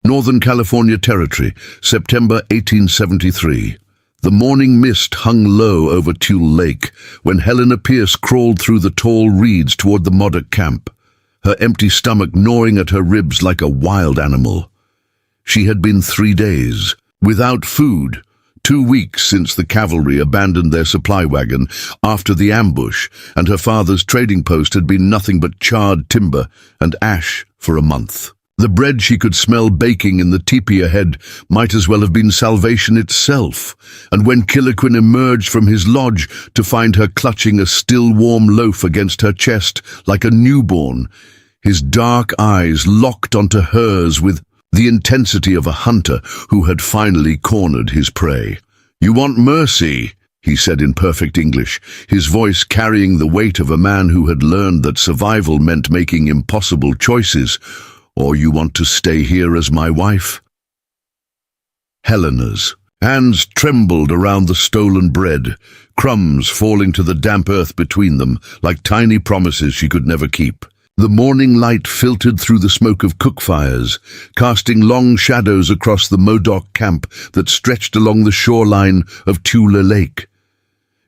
Northern California Territory, September 1873. The morning mist hung low over Tule Lake when Helena Pierce crawled through the tall reeds toward the Modoc camp, her empty stomach gnawing at her ribs like a wild animal. She had been 3 days without food, 2 weeks since the cavalry abandoned their supply wagon after the ambush, and her father's trading post had been nothing but charred timber and ash for a month. The bread she could smell baking in the tipi ahead might as well have been salvation itself, and when Kiloquin emerged from his lodge to find her clutching a still warm loaf against her chest like a newborn, his dark eyes locked onto hers with the intensity of a hunter who had finally cornered his prey. "You want mercy," he said in perfect English, his voice carrying the weight of a man who had learned that survival meant making impossible choices. "Or you want to stay here as my wife?" Helena's hands trembled around the stolen bread, crumbs falling to the damp earth between them like tiny promises she could never keep. The morning light filtered through the smoke of cook fires, casting long shadows across the Modoc camp that stretched along the shoreline of Tule Lake.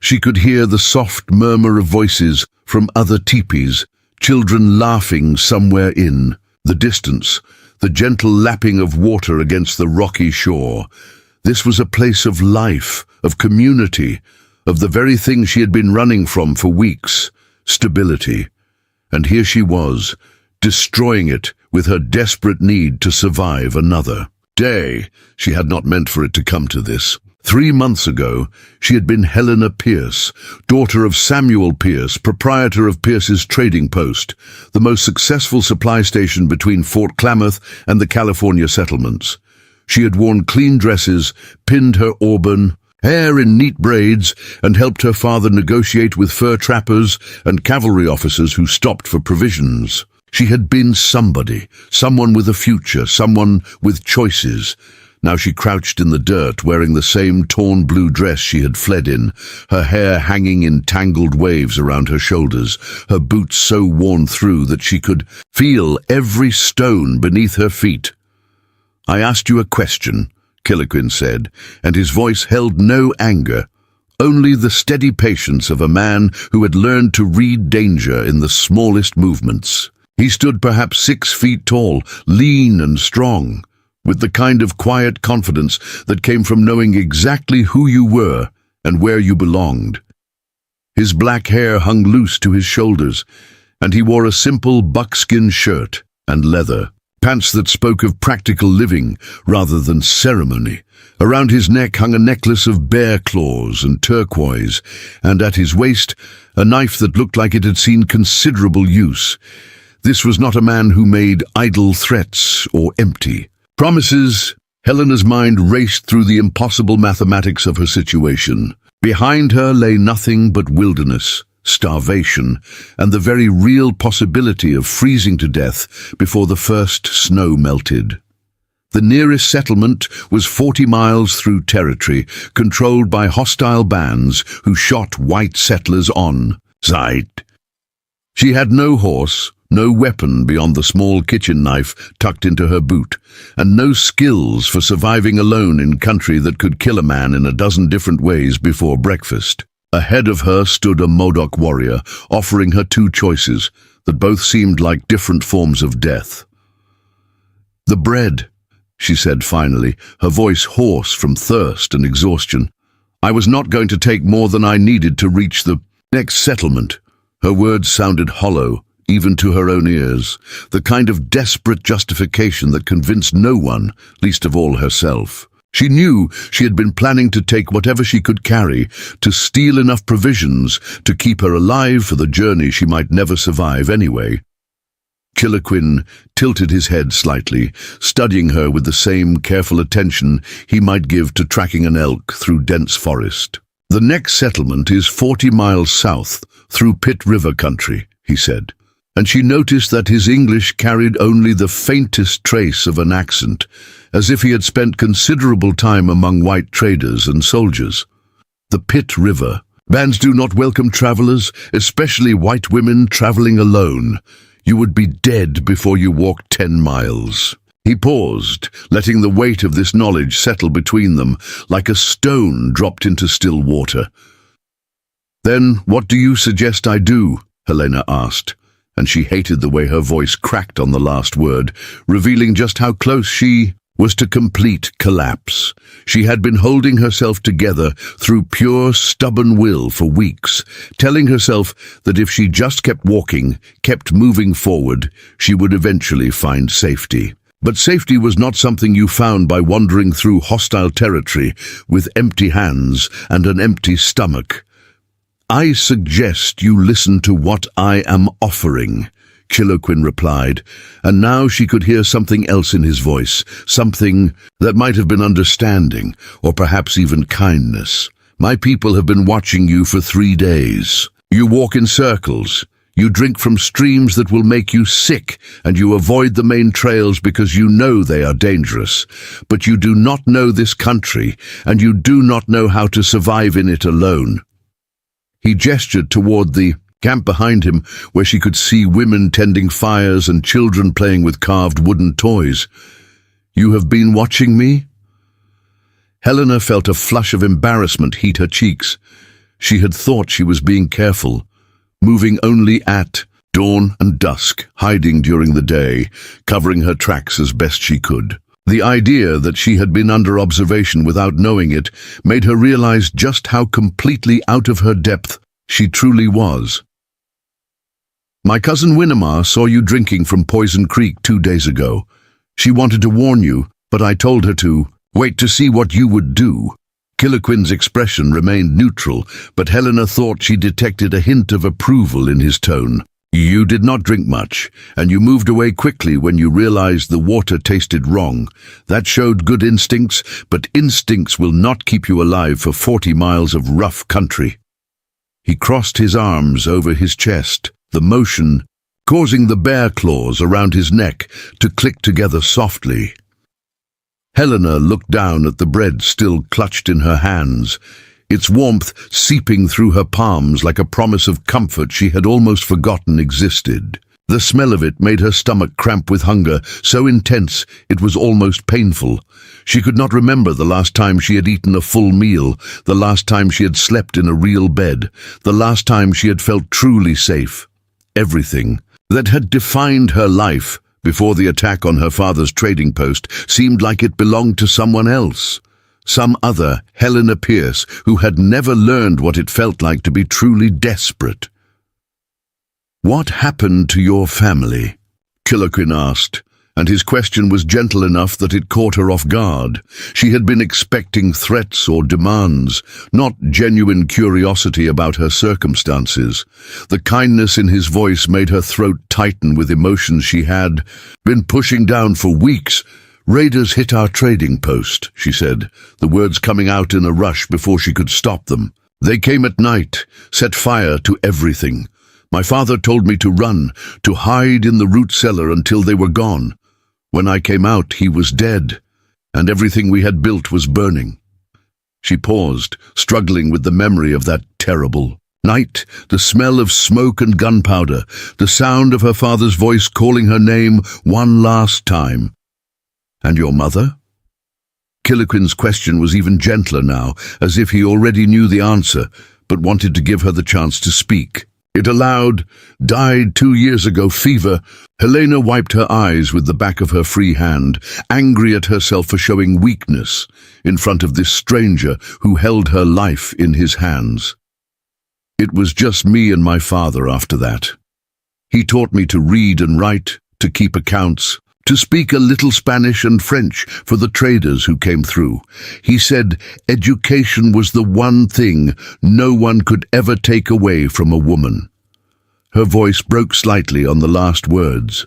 She could hear the soft murmur of voices from other teepees, children laughing somewhere in the distance, the gentle lapping of water against the rocky shore. This was a place of life, of community, of the very thing she had been running from for weeks, stability. And here she was, destroying it with her desperate need to survive another day. She had not meant for it to come to this. 3 months ago, she had been Helena Pierce, daughter of Samuel Pierce, proprietor of Pierce's trading post, the most successful supply station between Fort Klamath and the California settlements. She had worn clean dresses, pinned her auburn hair in neat braids, and helped her father negotiate with fur trappers and cavalry officers who stopped for provisions. She had been somebody, someone with a future, someone with choices. Now she crouched in the dirt, wearing the same torn blue dress she had fled in, her hair hanging in tangled waves around her shoulders, her boots so worn through that she could feel every stone beneath her feet. "I asked you a question," Kiloquin said, and his voice held no anger, only the steady patience of a man who had learned to read danger in the smallest movements. He stood perhaps 6 feet tall, lean and strong, with the kind of quiet confidence that came from knowing exactly who you were and where you belonged. His black hair hung loose to his shoulders, and he wore a simple buckskin shirt and leather, pants that spoke of practical living rather than ceremony. Around his neck hung a necklace of bear claws and turquoise, and at his waist a knife that looked like it had seen considerable use. This was not a man who made idle threats or empty promises. Helena's mind raced through the impossible mathematics of her situation. Behind her lay nothing but wilderness, starvation, and the very real possibility of freezing to death before the first snow melted. The nearest settlement was 40 miles through territory controlled by hostile bands who shot white settlers on sight. She had no horse, no weapon beyond the small kitchen knife tucked into her boot, and no skills for surviving alone in country that could kill a man in a dozen different ways before breakfast. Ahead of her stood a Modoc warrior, offering her 2 choices that both seemed like different forms of death. "The bread," she said finally, her voice hoarse from thirst and exhaustion. "I was not going to take more than I needed to reach the next settlement." Her words sounded hollow, even to her own ears, the kind of desperate justification that convinced no one, least of all herself. She knew she had been planning to take whatever she could carry, to steal enough provisions to keep her alive for the journey she might never survive anyway. Kiloquin tilted his head slightly, studying her with the same careful attention he might give to tracking an elk through dense forest. "The next settlement is 40 miles south, through Pit River country," he said, and she noticed that his English carried only the faintest trace of an accent, as if he had spent considerable time among white traders and soldiers. "The Pit River. Bands do not welcome travelers, especially white women traveling alone. You would be dead before you walked 10 miles. He paused, letting the weight of this knowledge settle between them, like a stone dropped into still water. "Then what do you suggest I do?" Helena asked, and she hated the way her voice cracked on the last word, revealing just how close she was to complete collapse. She had been holding herself together through pure, stubborn will for weeks, telling herself that if she just kept walking, kept moving forward, she would eventually find safety. But safety was not something you found by wandering through hostile territory with empty hands and an empty stomach. "I suggest you listen to what I am offering," Chiloquin replied, and now she could hear something else in his voice, something that might have been understanding, or perhaps even kindness. "My people have been watching you for 3 days. You walk in circles. You drink from streams that will make you sick, and you avoid the main trails because you know they are dangerous. But you do not know this country, and you do not know how to survive in it alone." He gestured toward the camp behind him, where she could see women tending fires and children playing with carved wooden toys. "You have been watching me?" Helena felt a flush of embarrassment heat her cheeks. She had thought she was being careful, moving only at dawn and dusk, hiding during the day, covering her tracks as best she could. The idea that she had been under observation without knowing it made her realize just how completely out of her depth she truly was. "My cousin Winnemar saw you drinking from Poison Creek 2 days ago. She wanted to warn you, but I told her to wait to see what you would do." Chiloquin's expression remained neutral, but Helena thought she detected a hint of approval in his tone. "You did not drink much, and you moved away quickly when you realized the water tasted wrong. That showed good instincts, but instincts will not keep you alive for 40 miles of rough country." He crossed his arms over his chest, the motion causing the bear claws around his neck to click together softly. Helena looked down at the bread still clutched in her hands, its warmth seeping through her palms like a promise of comfort she had almost forgotten existed. The smell of it made her stomach cramp with hunger, so intense it was almost painful. She could not remember the last time she had eaten a full meal, the last time she had slept in a real bed, the last time she had felt truly safe. Everything that had defined her life before the attack on her father's trading post seemed like it belonged to someone else. Some other Helena Pierce who had never learned what it felt like to be truly desperate. "What happened to your family?" Chiloquin asked, and his question was gentle enough that it caught her off guard. She had been expecting threats or demands, not genuine curiosity about her circumstances. The kindness in his voice made her throat tighten with emotions she had been pushing down for weeks. "Raiders hit our trading post," she said, the words coming out in a rush before she could stop them. "They came at night, set fire to everything. My father told me to run, to hide in the root cellar until they were gone. When I came out, he was dead, and everything we had built was burning." She paused, struggling with the memory of that terrible night, the smell of smoke and gunpowder, the sound of her father's voice calling her name one last time. "And your mother?" Chiloquin's question was even gentler now, as if he already knew the answer, but wanted to give her the chance to speak. It allowed, "Died 2 years ago, fever." Helena wiped her eyes with the back of her free hand, angry at herself for showing weakness in front of this stranger who held her life in his hands. "It was just me and my father after that. He taught me to read and write, to keep accounts, to speak a little Spanish and French for the traders who came through. He said education was the one thing no one could ever take away from a woman." Her voice broke slightly on the last words.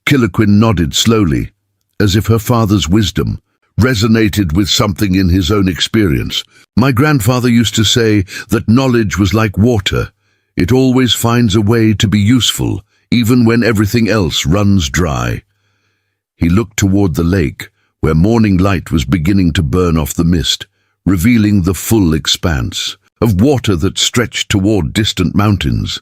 Chiloquin nodded slowly, as if her father's wisdom resonated with something in his own experience. "My grandfather used to say that knowledge was like water. It always finds a way to be useful, even when everything else runs dry." He looked toward the lake, where morning light was beginning to burn off the mist, revealing the full expanse of water that stretched toward distant mountains.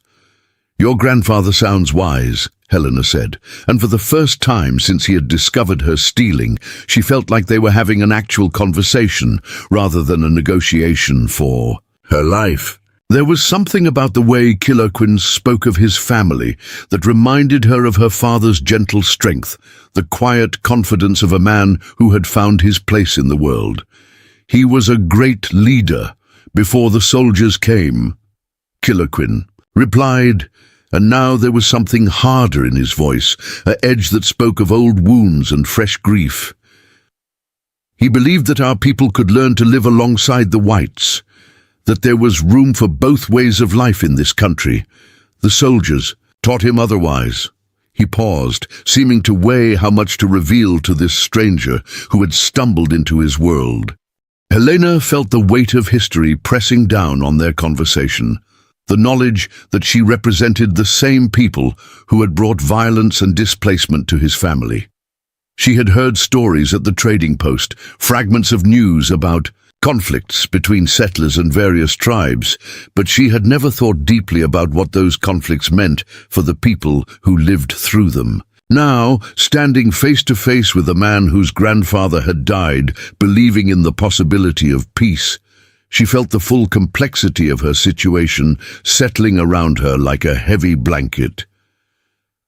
"Your grandfather sounds wise," Helena said, and for the first time since he had discovered her stealing, she felt like they were having an actual conversation rather than a negotiation for her life. There was something about the way Kiloquin spoke of his family that reminded her of her father's gentle strength, the quiet confidence of a man who had found his place in the world. He was a great leader before the soldiers came. Kiloquin replied, and now there was something harder in his voice, an edge that spoke of old wounds and fresh grief. He believed that our people could learn to live alongside the whites, that there was room for both ways of life in this country. The soldiers taught him otherwise. He paused, seeming to weigh how much to reveal to this stranger who had stumbled into his world. Helena felt the weight of history pressing down on their conversation, the knowledge that she represented the same people who had brought violence and displacement to his family. She had heard stories at the trading post, fragments of news about conflicts between settlers and various tribes, but she had never thought deeply about what those conflicts meant for the people who lived through them. Now, standing face to face with a man whose grandfather had died, believing in the possibility of peace, she felt the full complexity of her situation settling around her like a heavy blanket.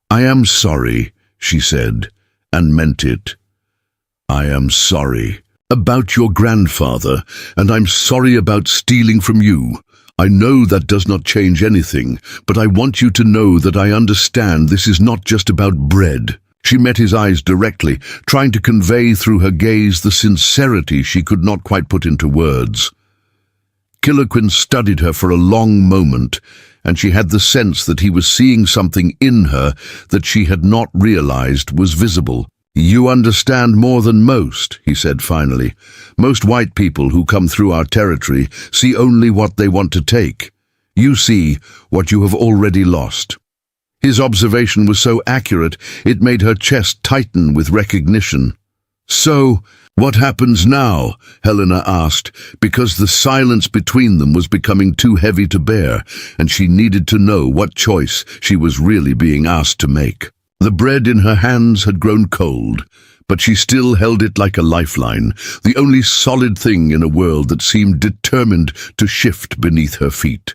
"I am sorry," she said, and meant it. "I am sorry about your grandfather, and I'm sorry about stealing from you. I know that does not change anything, but I want you to know that I understand this is not just about bread." She met his eyes directly, trying to convey through her gaze the sincerity she could not quite put into words. Kiloquin studied her for a long moment, and she had the sense that he was seeing something in her that she had not realized was visible. "You understand more than most," he said finally. "Most white people who come through our territory see only what they want to take. You see what you have already lost." His observation was so accurate, it made her chest tighten with recognition. "So, what happens now?" Helena asked, because the silence between them was becoming too heavy to bear, and she needed to know what choice she was really being asked to make. The bread in her hands had grown cold, but she still held it like a lifeline, the only solid thing in a world that seemed determined to shift beneath her feet.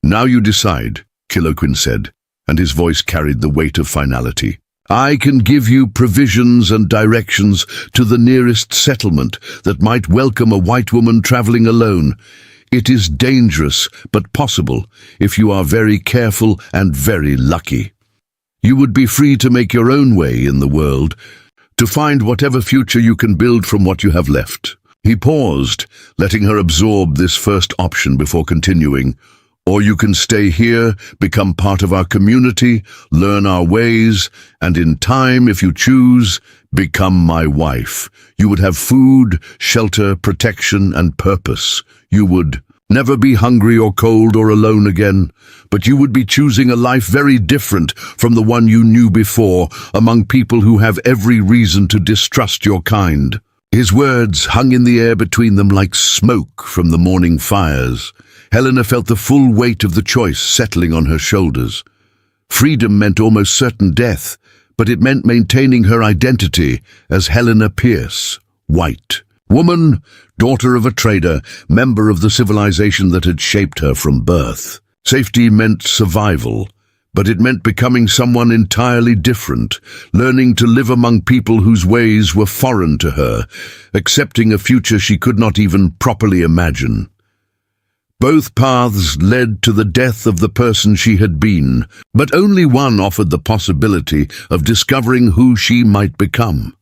"Now you decide," Kiloquin said, and his voice carried the weight of finality. "I can give you provisions and directions to the nearest settlement that might welcome a white woman traveling alone. It is dangerous, but possible, if you are very careful and very lucky. You would be free to make your own way in the world, to find whatever future you can build from what you have left." He paused, letting her absorb this first option before continuing. "Or you can stay here, become part of our community, learn our ways, and in time, if you choose, become my wife. You would have food, shelter, protection, and purpose. You would never be hungry or cold or alone again, but you would be choosing a life very different from the one you knew before, among people who have every reason to distrust your kind." His words hung in the air between them like smoke from the morning fires. Helena felt the full weight of the choice settling on her shoulders. Freedom meant almost certain death, but it meant maintaining her identity as Helena Pierce, white. Woman, daughter of a trader, member of the civilization that had shaped her from birth. Safety meant survival, but it meant becoming someone entirely different, learning to live among people whose ways were foreign to her, accepting a future she could not even properly imagine. Both paths led to the death of the person she had been, but only one offered the possibility of discovering who she might become.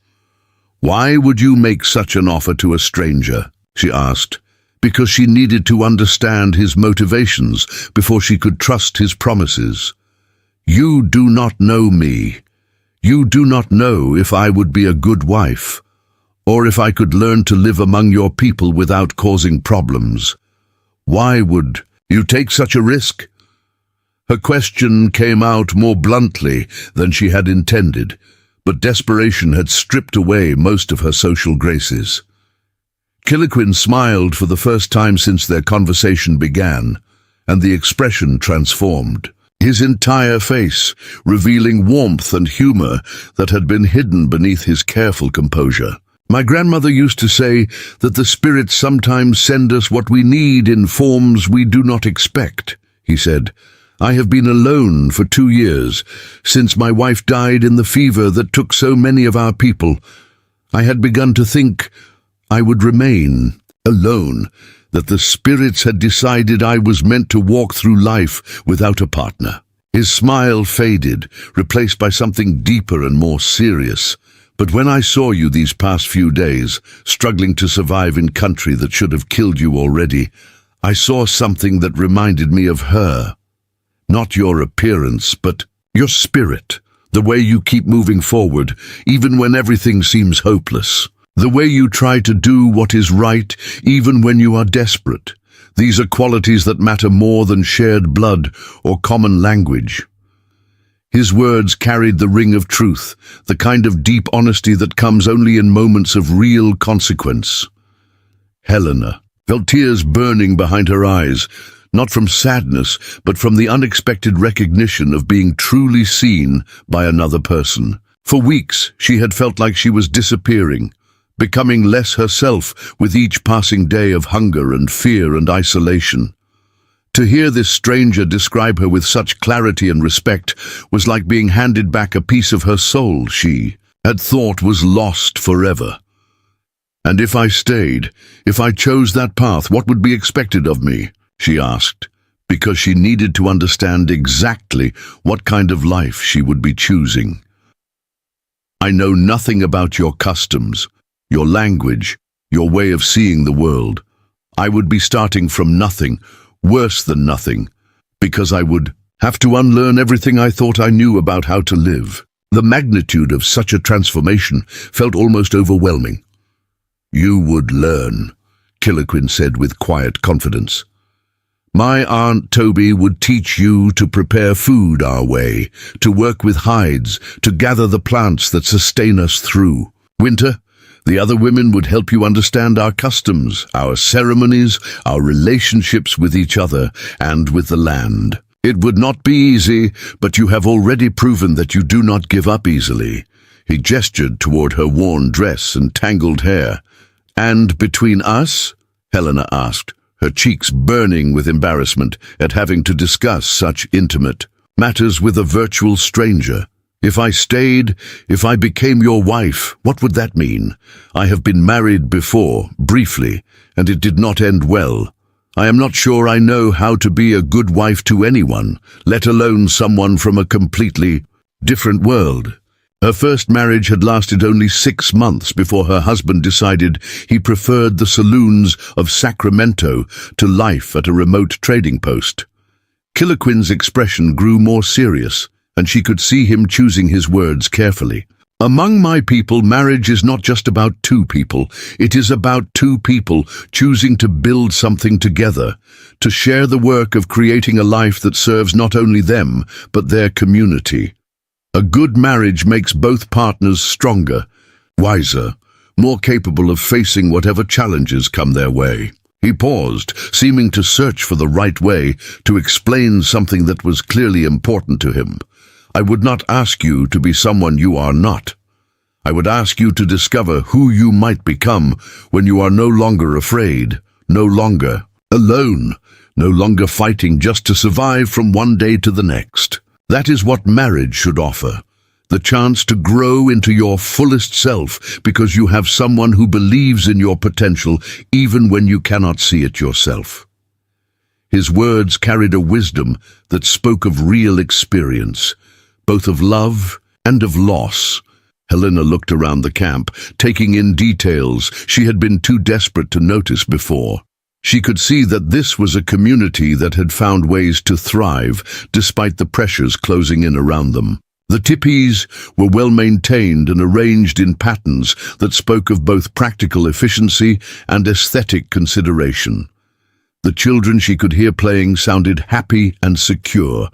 "Why would you make such an offer to a stranger?" she asked, because she needed to understand his motivations before she could trust his promises. "You do not know me. You do not know if I would be a good wife, or if I could learn to live among your people without causing problems. Why would you take such a risk?" Her question came out more bluntly than she had intended, but desperation had stripped away most of her social graces. Kiloquin smiled for the first time since their conversation began, and the expression transformed. his entire face revealing warmth and humor that had been hidden beneath his careful composure. My grandmother used to say that the spirits sometimes send us what we need in forms we do not expect, he said. I have been alone for 2 years, since my wife died in the fever that took so many of our people. I had begun to think I would remain alone, that the spirits had decided I was meant to walk through life without a partner. His smile faded, replaced by something deeper and more serious. But when I saw you these past few days, struggling to survive in country that should have killed you already, I saw something that reminded me of her. Not your appearance, but your spirit. The way you keep moving forward, even when everything seems hopeless. The way you try to do what is right, even when you are desperate. These are qualities that matter more than shared blood or common language. His words carried the ring of truth, the kind of deep honesty that comes only in moments of real consequence. Helena felt tears burning behind her eyes, not from sadness, but from the unexpected recognition of being truly seen by another person. For weeks, she had felt like she was disappearing, becoming less herself with each passing day of hunger and fear and isolation. To hear this stranger describe her with such clarity and respect was like being handed back a piece of her soul she had thought was lost forever. And if I stayed, if I chose that path, what would be expected of me? She asked, because she needed to understand exactly what kind of life she would be choosing. I know nothing about your customs, your language, your way of seeing the world. I would be starting from nothing, worse than nothing, because I would have to unlearn everything I thought I knew about how to live. The magnitude of such a transformation felt almost overwhelming. You would learn, Killaquin said with quiet confidence. My Aunt Toby would teach you to prepare food our way, to work with hides, to gather the plants that sustain us through winter. The other women would help you understand our customs, our ceremonies, our relationships with each other and with the land. It would not be easy, but you have already proven that you do not give up easily. He gestured toward her worn dress and tangled hair. And between us? Helena asked, her cheeks burning with embarrassment at having to discuss such intimate matters with a virtual stranger. If I stayed, if I became your wife, what would that mean? I have been married before, briefly, and it did not end well. I am not sure I know how to be a good wife to anyone, let alone someone from a completely different world. Her first marriage had lasted only 6 months before her husband decided he preferred the saloons of Sacramento to life at a remote trading post. Killaquin's expression grew more serious, and she could see him choosing his words carefully. Among my people, marriage is not just about 2 people. It is about 2 people choosing to build something together, to share the work of creating a life that serves not only them, but their community. A good marriage makes both partners stronger, wiser, more capable of facing whatever challenges come their way. He paused, seeming to search for the right way to explain something that was clearly important to him. I would not ask you to be someone you are not. I would ask you to discover who you might become when you are no longer afraid, no longer alone, no longer fighting just to survive from one day to the next. That is what marriage should offer, the chance to grow into your fullest self because you have someone who believes in your potential even when you cannot see it yourself. His words carried a wisdom that spoke of real experience, both of love and of loss. Helena looked around the camp, taking in details she had been too desperate to notice before. She could see that this was a community that had found ways to thrive despite the pressures closing in around them. The tipis were well maintained and arranged in patterns that spoke of both practical efficiency and aesthetic consideration. The children she could hear playing sounded happy and secure.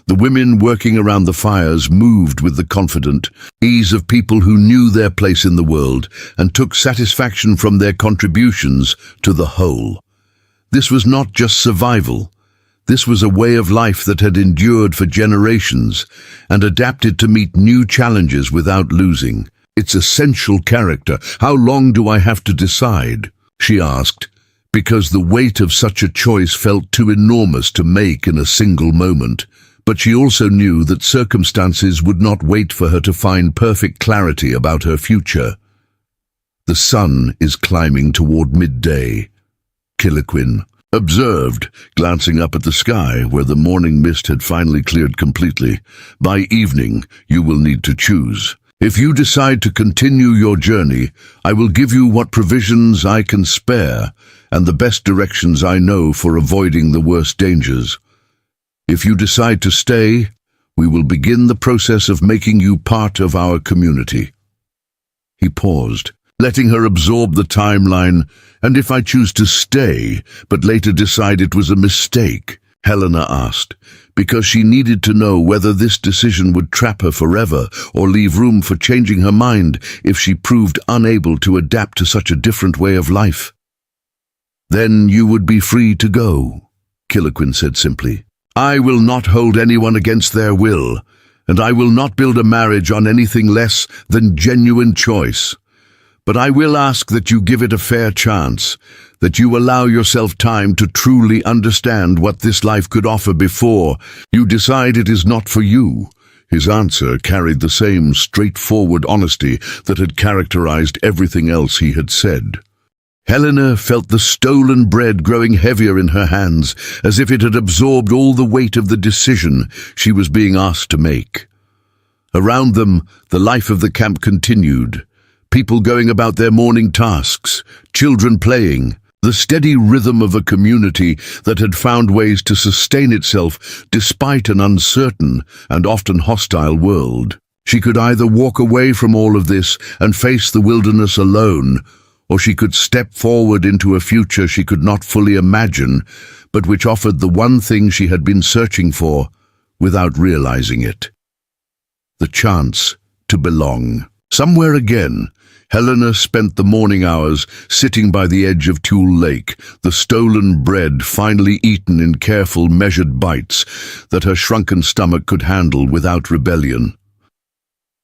The women working around the fires moved with the confident ease of people who knew their place in the world and took satisfaction from their contributions to the whole. This was not just survival. This was a way of life that had endured for generations and adapted to meet new challenges without losing its essential character. "How long do I have to decide?" she asked, because the weight of such a choice felt too enormous to make in a single moment. But she also knew that circumstances would not wait for her to find perfect clarity about her future. "The sun is climbing toward midday," Kiloquin observed, glancing up at the sky where the morning mist had finally cleared completely. "By evening, you will need to choose. If you decide to continue your journey, I will give you what provisions I can spare and the best directions I know for avoiding the worst dangers. If you decide to stay, we will begin the process of making you part of our community." He paused, letting her absorb the timeline. "And if I choose to stay, but later decide it was a mistake?" Helena asked, because she needed to know whether this decision would trap her forever or leave room for changing her mind if she proved unable to adapt to such a different way of life. "Then you would be free to go," Kiloquin said simply. "I will not hold anyone against their will, and I will not build a marriage on anything less than genuine choice. But I will ask that you give it a fair chance, that you allow yourself time to truly understand what this life could offer before you decide it is not for you." His answer carried the same straightforward honesty that had characterized everything else he had said. Helena felt the stolen bread growing heavier in her hands, as if it had absorbed all the weight of the decision she was being asked to make. Around them, the life of the camp continued. People going about their morning tasks, children playing, the steady rhythm of a community that had found ways to sustain itself despite an uncertain and often hostile world. She could either walk away from all of this and face the wilderness alone, or she could step forward into a future she could not fully imagine, but which offered the one thing she had been searching for without realizing it: the chance to belong. Somewhere again, Helena spent the morning hours sitting by the edge of Tule Lake, the stolen bread finally eaten in careful, measured bites that her shrunken stomach could handle without rebellion.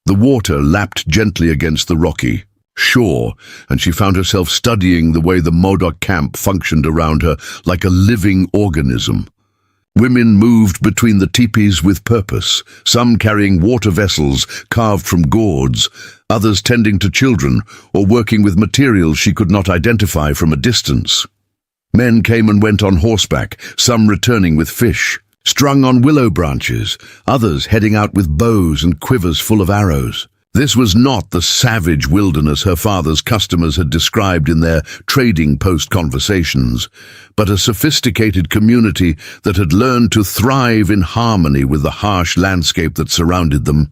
The water lapped gently against the rocky shore, and she found herself studying the way the Modoc camp functioned around her like a living organism. Women moved between the tipis with purpose, some carrying water vessels carved from gourds, others tending to children or working with materials she could not identify from a distance. Men came and went on horseback, some returning with fish, strung on willow branches, others heading out with bows and quivers full of arrows. This was not the savage wilderness her father's customers had described in their trading post conversations, but a sophisticated community that had learned to thrive in harmony with the harsh landscape that surrounded them.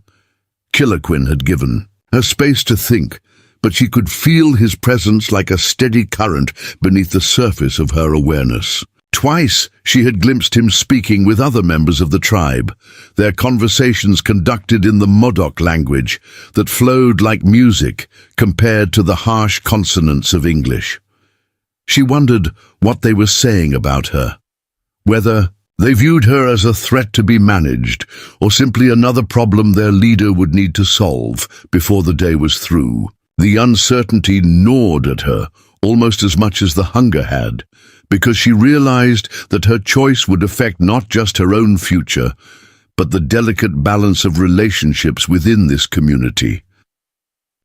Kiloquin had given her space to think, but she could feel his presence like a steady current beneath the surface of her awareness. Twice she had glimpsed him speaking with other members of the tribe, their conversations conducted in the Modoc language that flowed like music compared to the harsh consonants of English. She wondered what they were saying about her, whether they viewed her as a threat to be managed or simply another problem their leader would need to solve before the day was through. The uncertainty gnawed at her almost as much as the hunger had, because she realized that her choice would affect not just her own future, but the delicate balance of relationships within this community.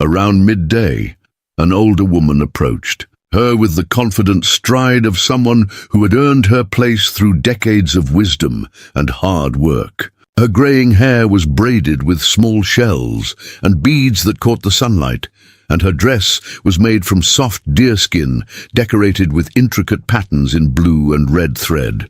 Around midday, an older woman approached, her with the confident stride of someone who had earned her place through decades of wisdom and hard work. Her graying hair was braided with small shells and beads that caught the sunlight, and her dress was made from soft deerskin decorated with intricate patterns in blue and red thread.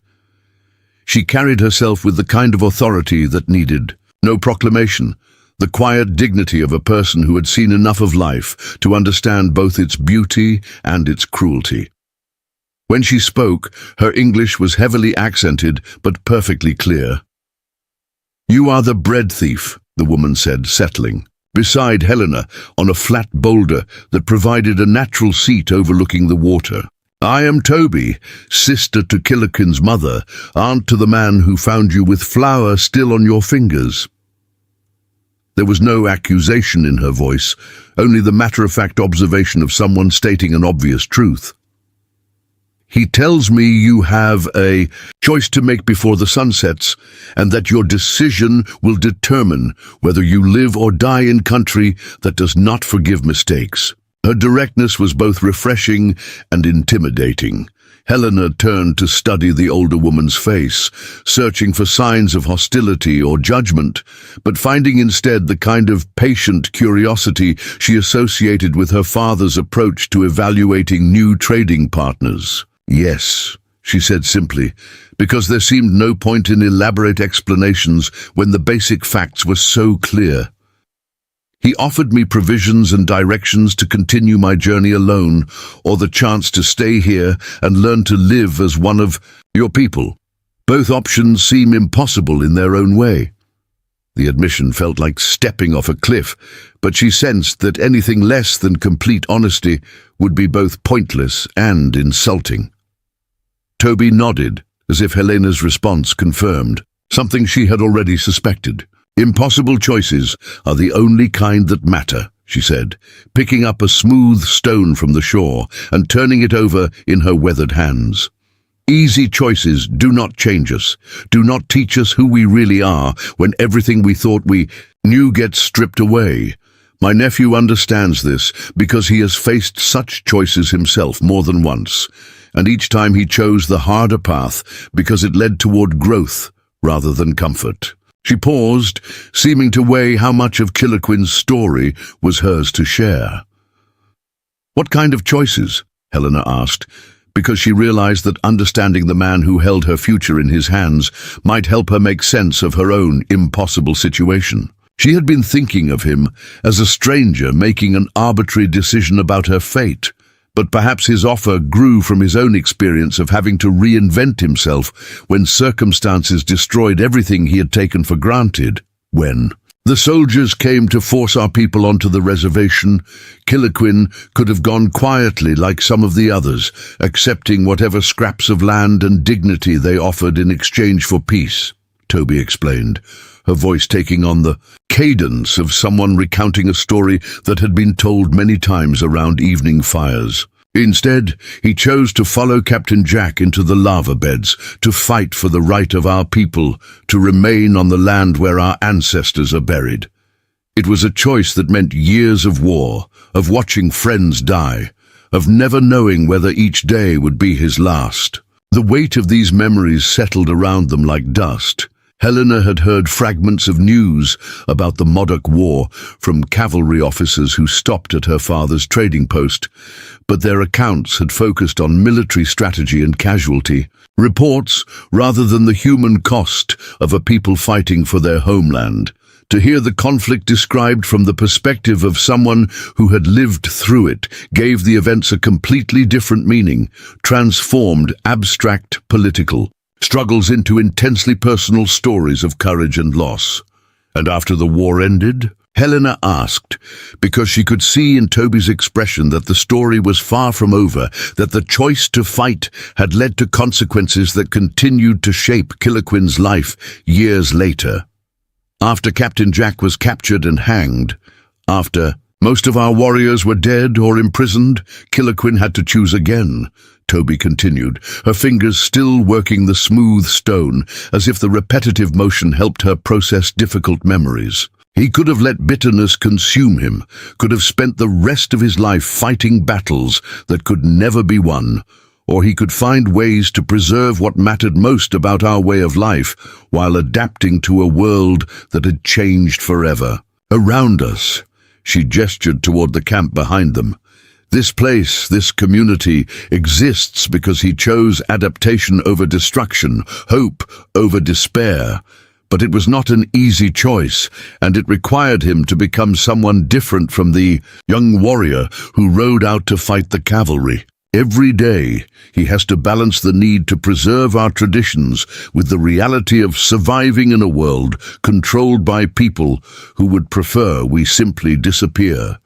She carried herself with the kind of authority that needed no proclamation, the quiet dignity of a person who had seen enough of life to understand both its beauty and its cruelty. When she spoke, her English was heavily accented but perfectly clear. "You are the bread thief," the woman said, settling beside Helena on a flat boulder that provided a natural seat overlooking the water. I am Toby, sister to Killikin's mother, aunt to the man who found you with flour still on your fingers." There was no accusation in her voice, only the matter-of-fact observation of someone stating an obvious truth. "He tells me you have a choice to make before the sun sets, and that your decision will determine whether you live or die in country that does not forgive mistakes." Her directness was both refreshing and intimidating. Helena turned to study the older woman's face, searching for signs of hostility or judgment, but finding instead the kind of patient curiosity she associated with her father's approach to evaluating new trading partners. "Yes," she said simply, because there seemed no point in elaborate explanations when the basic facts were so clear. "He offered me provisions and directions to continue my journey alone, or the chance to stay here and learn to live as one of your people. Both options seem impossible in their own way." The admission felt like stepping off a cliff, but she sensed that anything less than complete honesty would be both pointless and insulting. Toby nodded, as if Helena's response confirmed something she had already suspected. "Impossible choices are the only kind that matter," she said, picking up a smooth stone from the shore and turning it over in her weathered hands. "Easy choices do not change us, do not teach us who we really are when everything we thought we knew gets stripped away. My nephew understands this because he has faced such choices himself more than once, and each time he chose the harder path because it led toward growth rather than comfort." She paused, seeming to weigh how much of Killiquin's story was hers to share. "What kind of choices?" Helena asked, because she realized that understanding the man who held her future in his hands might help her make sense of her own impossible situation. She had been thinking of him as a stranger making an arbitrary decision about her fate, but perhaps his offer grew from his own experience of having to reinvent himself when circumstances destroyed everything he had taken for granted. When the soldiers came to force our people onto the reservation, Killiquin could have gone quietly like some of the others, accepting whatever scraps of land and dignity they offered in exchange for peace, Toby explained, her voice taking on the cadence of someone recounting a story that had been told many times around evening fires. Instead, he chose to follow Captain Jack into the lava beds, to fight for the right of our people to remain on the land where our ancestors are buried. It was a choice that meant years of war, of watching friends die, of never knowing whether each day would be his last. The weight of these memories settled around them like dust. Helena had heard fragments of news about the Modoc War from cavalry officers who stopped at her father's trading post, but their accounts had focused on military strategy and casualty, reports rather than the human cost of a people fighting for their homeland. To hear the conflict described from the perspective of someone who had lived through it gave the events a completely different meaning, transformed abstract political struggles into intensely personal stories of courage and loss. "And after the war ended?" Helena asked, because she could see in Toby's expression that the story was far from over, that the choice to fight had led to consequences that continued to shape Killiquin's life years later. "After Captain Jack was captured and hanged, after most of our warriors were dead or imprisoned, Killiquin had to choose again," Toby continued, her fingers still working the smooth stone, as if the repetitive motion helped her process difficult memories. He could have let bitterness consume him, could have spent the rest of his life fighting battles that could never be won, or he could find ways to preserve what mattered most about our way of life while adapting to a world that had changed forever. "Around us," she gestured toward the camp behind them. "This place, this community, exists because he chose adaptation over destruction, hope over despair. But it was not an easy choice, and it required him to become someone different from the young warrior who rode out to fight the cavalry. Every day, he has to balance the need to preserve our traditions with the reality of surviving in a world controlled by people who would prefer we simply disappear.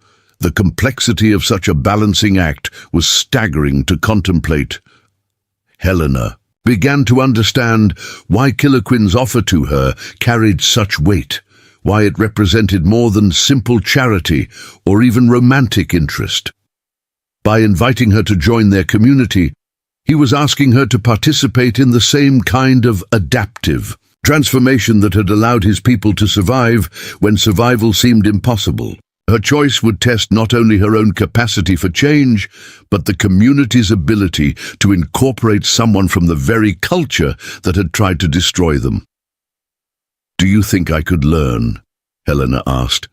The complexity of such a balancing act was staggering to contemplate. Helena began to understand why Kiloquin's offer to her carried such weight, why it represented more than simple charity or even romantic interest. By inviting her to join their community, he was asking her to participate in the same kind of adaptive transformation that had allowed his people to survive when survival seemed impossible. Her choice would test not only her own capacity for change, but the community's ability to incorporate someone from the very culture that had tried to destroy them. "Do you think I could learn?" Helena asked,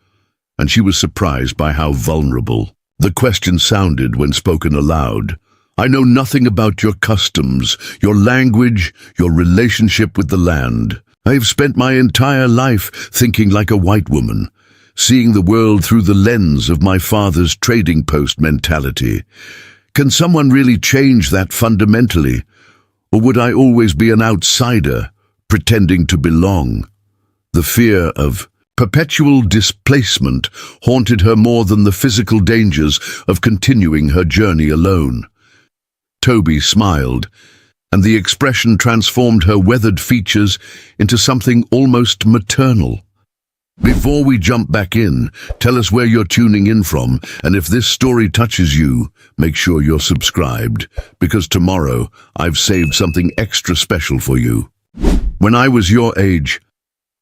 and she was surprised by how vulnerable the question sounded when spoken aloud. "I know nothing about your customs, your language, your relationship with the land. I have spent my entire life thinking like a white woman, seeing the world through the lens of my father's trading post mentality. Can someone really change that fundamentally? Or would I always be an outsider, pretending to belong?" The fear of perpetual displacement haunted her more than the physical dangers of continuing her journey alone. Toby smiled, and the expression transformed her weathered features into something almost maternal. "Before we jump back in, tell us where you're tuning in from, and if this story touches you, make sure you're subscribed, because tomorrow I've saved something extra special for you." "When I was your age,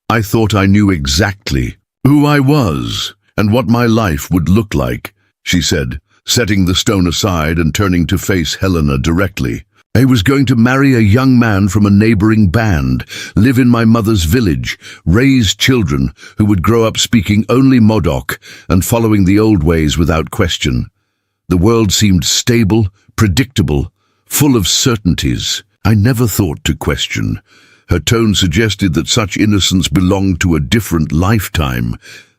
I thought I knew exactly who I was and what my life would look like," she said, setting the stone aside and turning to face Helena directly. "I was going to marry a young man from a neighboring band, live in my mother's village, raise children who would grow up speaking only Modoc and following the old ways without question. The world seemed stable, predictable, full of certainties. I never thought to question." Her tone suggested that such innocence belonged to a different lifetime.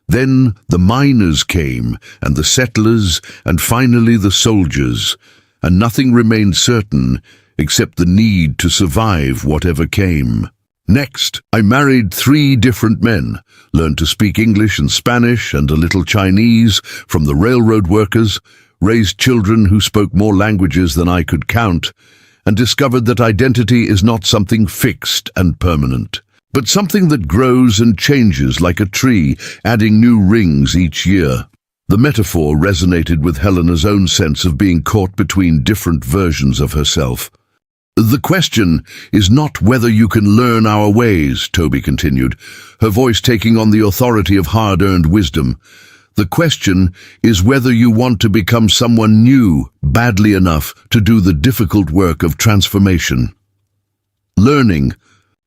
Then the miners came, and the settlers, and finally the soldiers, and nothing remained certain except the need to survive whatever came. "Next, I married 3 different men, learned to speak English and Spanish and a little Chinese from the railroad workers, raised children who spoke more languages than I could count, and discovered that identity is not something fixed and permanent, but something that grows and changes like a tree, adding new rings each year." The metaphor resonated with Helena's own sense of being caught between different versions of herself. "The question is not whether you can learn our ways," Toby continued, her voice taking on the authority of hard-earned wisdom. "The question is whether you want to become someone new badly enough to do the difficult work of transformation. Learning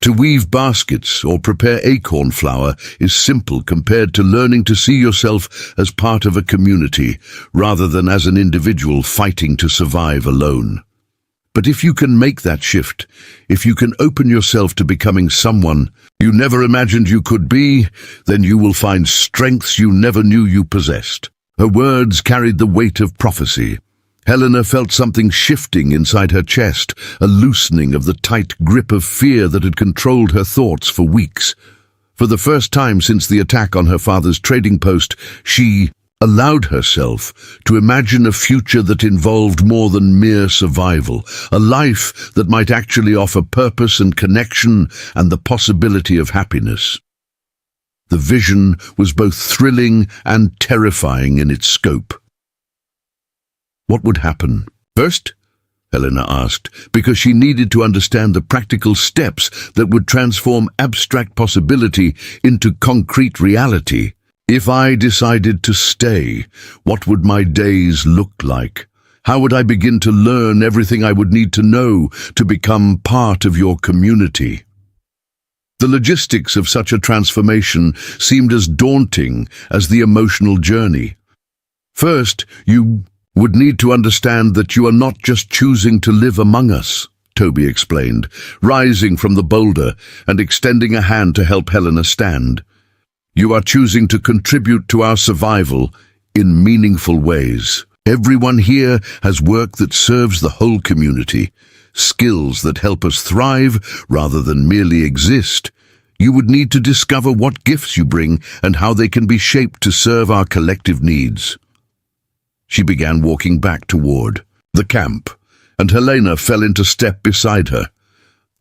to weave baskets or prepare acorn flour is simple compared to learning to see yourself as part of a community rather than as an individual fighting to survive alone. But if you can make that shift, if you can open yourself to becoming someone you never imagined you could be, then you will find strengths you never knew you possessed." Her words carried the weight of prophecy. Helena felt something shifting inside her chest, a loosening of the tight grip of fear that had controlled her thoughts for weeks. For the first time since the attack on her father's trading post, she allowed herself to imagine a future that involved more than mere survival, a life that might actually offer purpose and connection and the possibility of happiness. The vision was both thrilling and terrifying in its scope. What would happen first? Helena asked, because she needed to understand the practical steps that would transform abstract possibility into concrete reality. If I decided to stay, what would my days look like? How would I begin to learn everything I would need to know to become part of your community? The logistics of such a transformation seemed as daunting as the emotional journey. First, you would need to understand that you are not just choosing to live among us, Toby explained, rising from the boulder and extending a hand to help Helena stand. You are choosing to contribute to our survival in meaningful ways. Everyone here has work that serves the whole community, skills that help us thrive rather than merely exist. You would need to discover what gifts you bring and how they can be shaped to serve our collective needs. She began walking back toward the camp, and Helena fell into step beside her.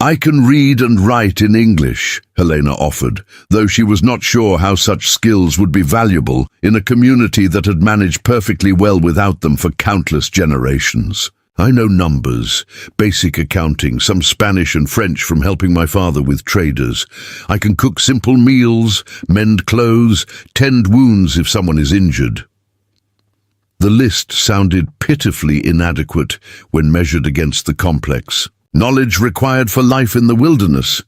"I can read and write in English," Helena offered, though she was not sure how such skills would be valuable in a community that had managed perfectly well without them for countless generations. "I know numbers, basic accounting, some Spanish and French from helping my father with traders. I can cook simple meals, mend clothes, tend wounds if someone is injured." The list sounded pitifully inadequate when measured against the complex knowledge required for life in the wilderness.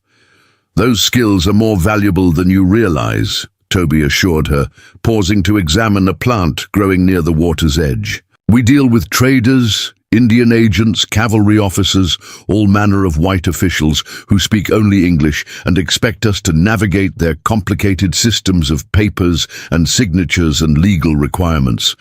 "Those skills are more valuable than you realize," Toby assured her, pausing to examine a plant growing near the water's edge. "We deal with traders, Indian agents, cavalry officers, all manner of white officials who speak only English and expect us to navigate their complicated systems of papers and signatures and legal requirements.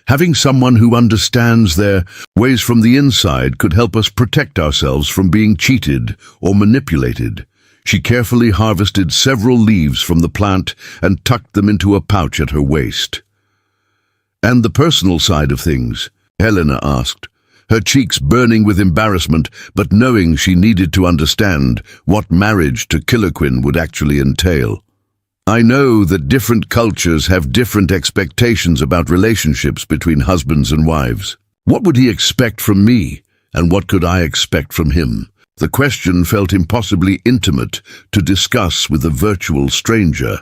Having someone who understands their ways from the inside could help us protect ourselves from being cheated or manipulated." She carefully harvested several leaves from the plant and tucked them into a pouch at her waist. "And the personal side of things?" Helena asked, her cheeks burning with embarrassment, but knowing she needed to understand what marriage to Kiloquin would actually entail. "I know that different cultures have different expectations about relationships between husbands and wives. What would he expect from me, and what could I expect from him?" The question felt impossibly intimate to discuss with a virtual stranger.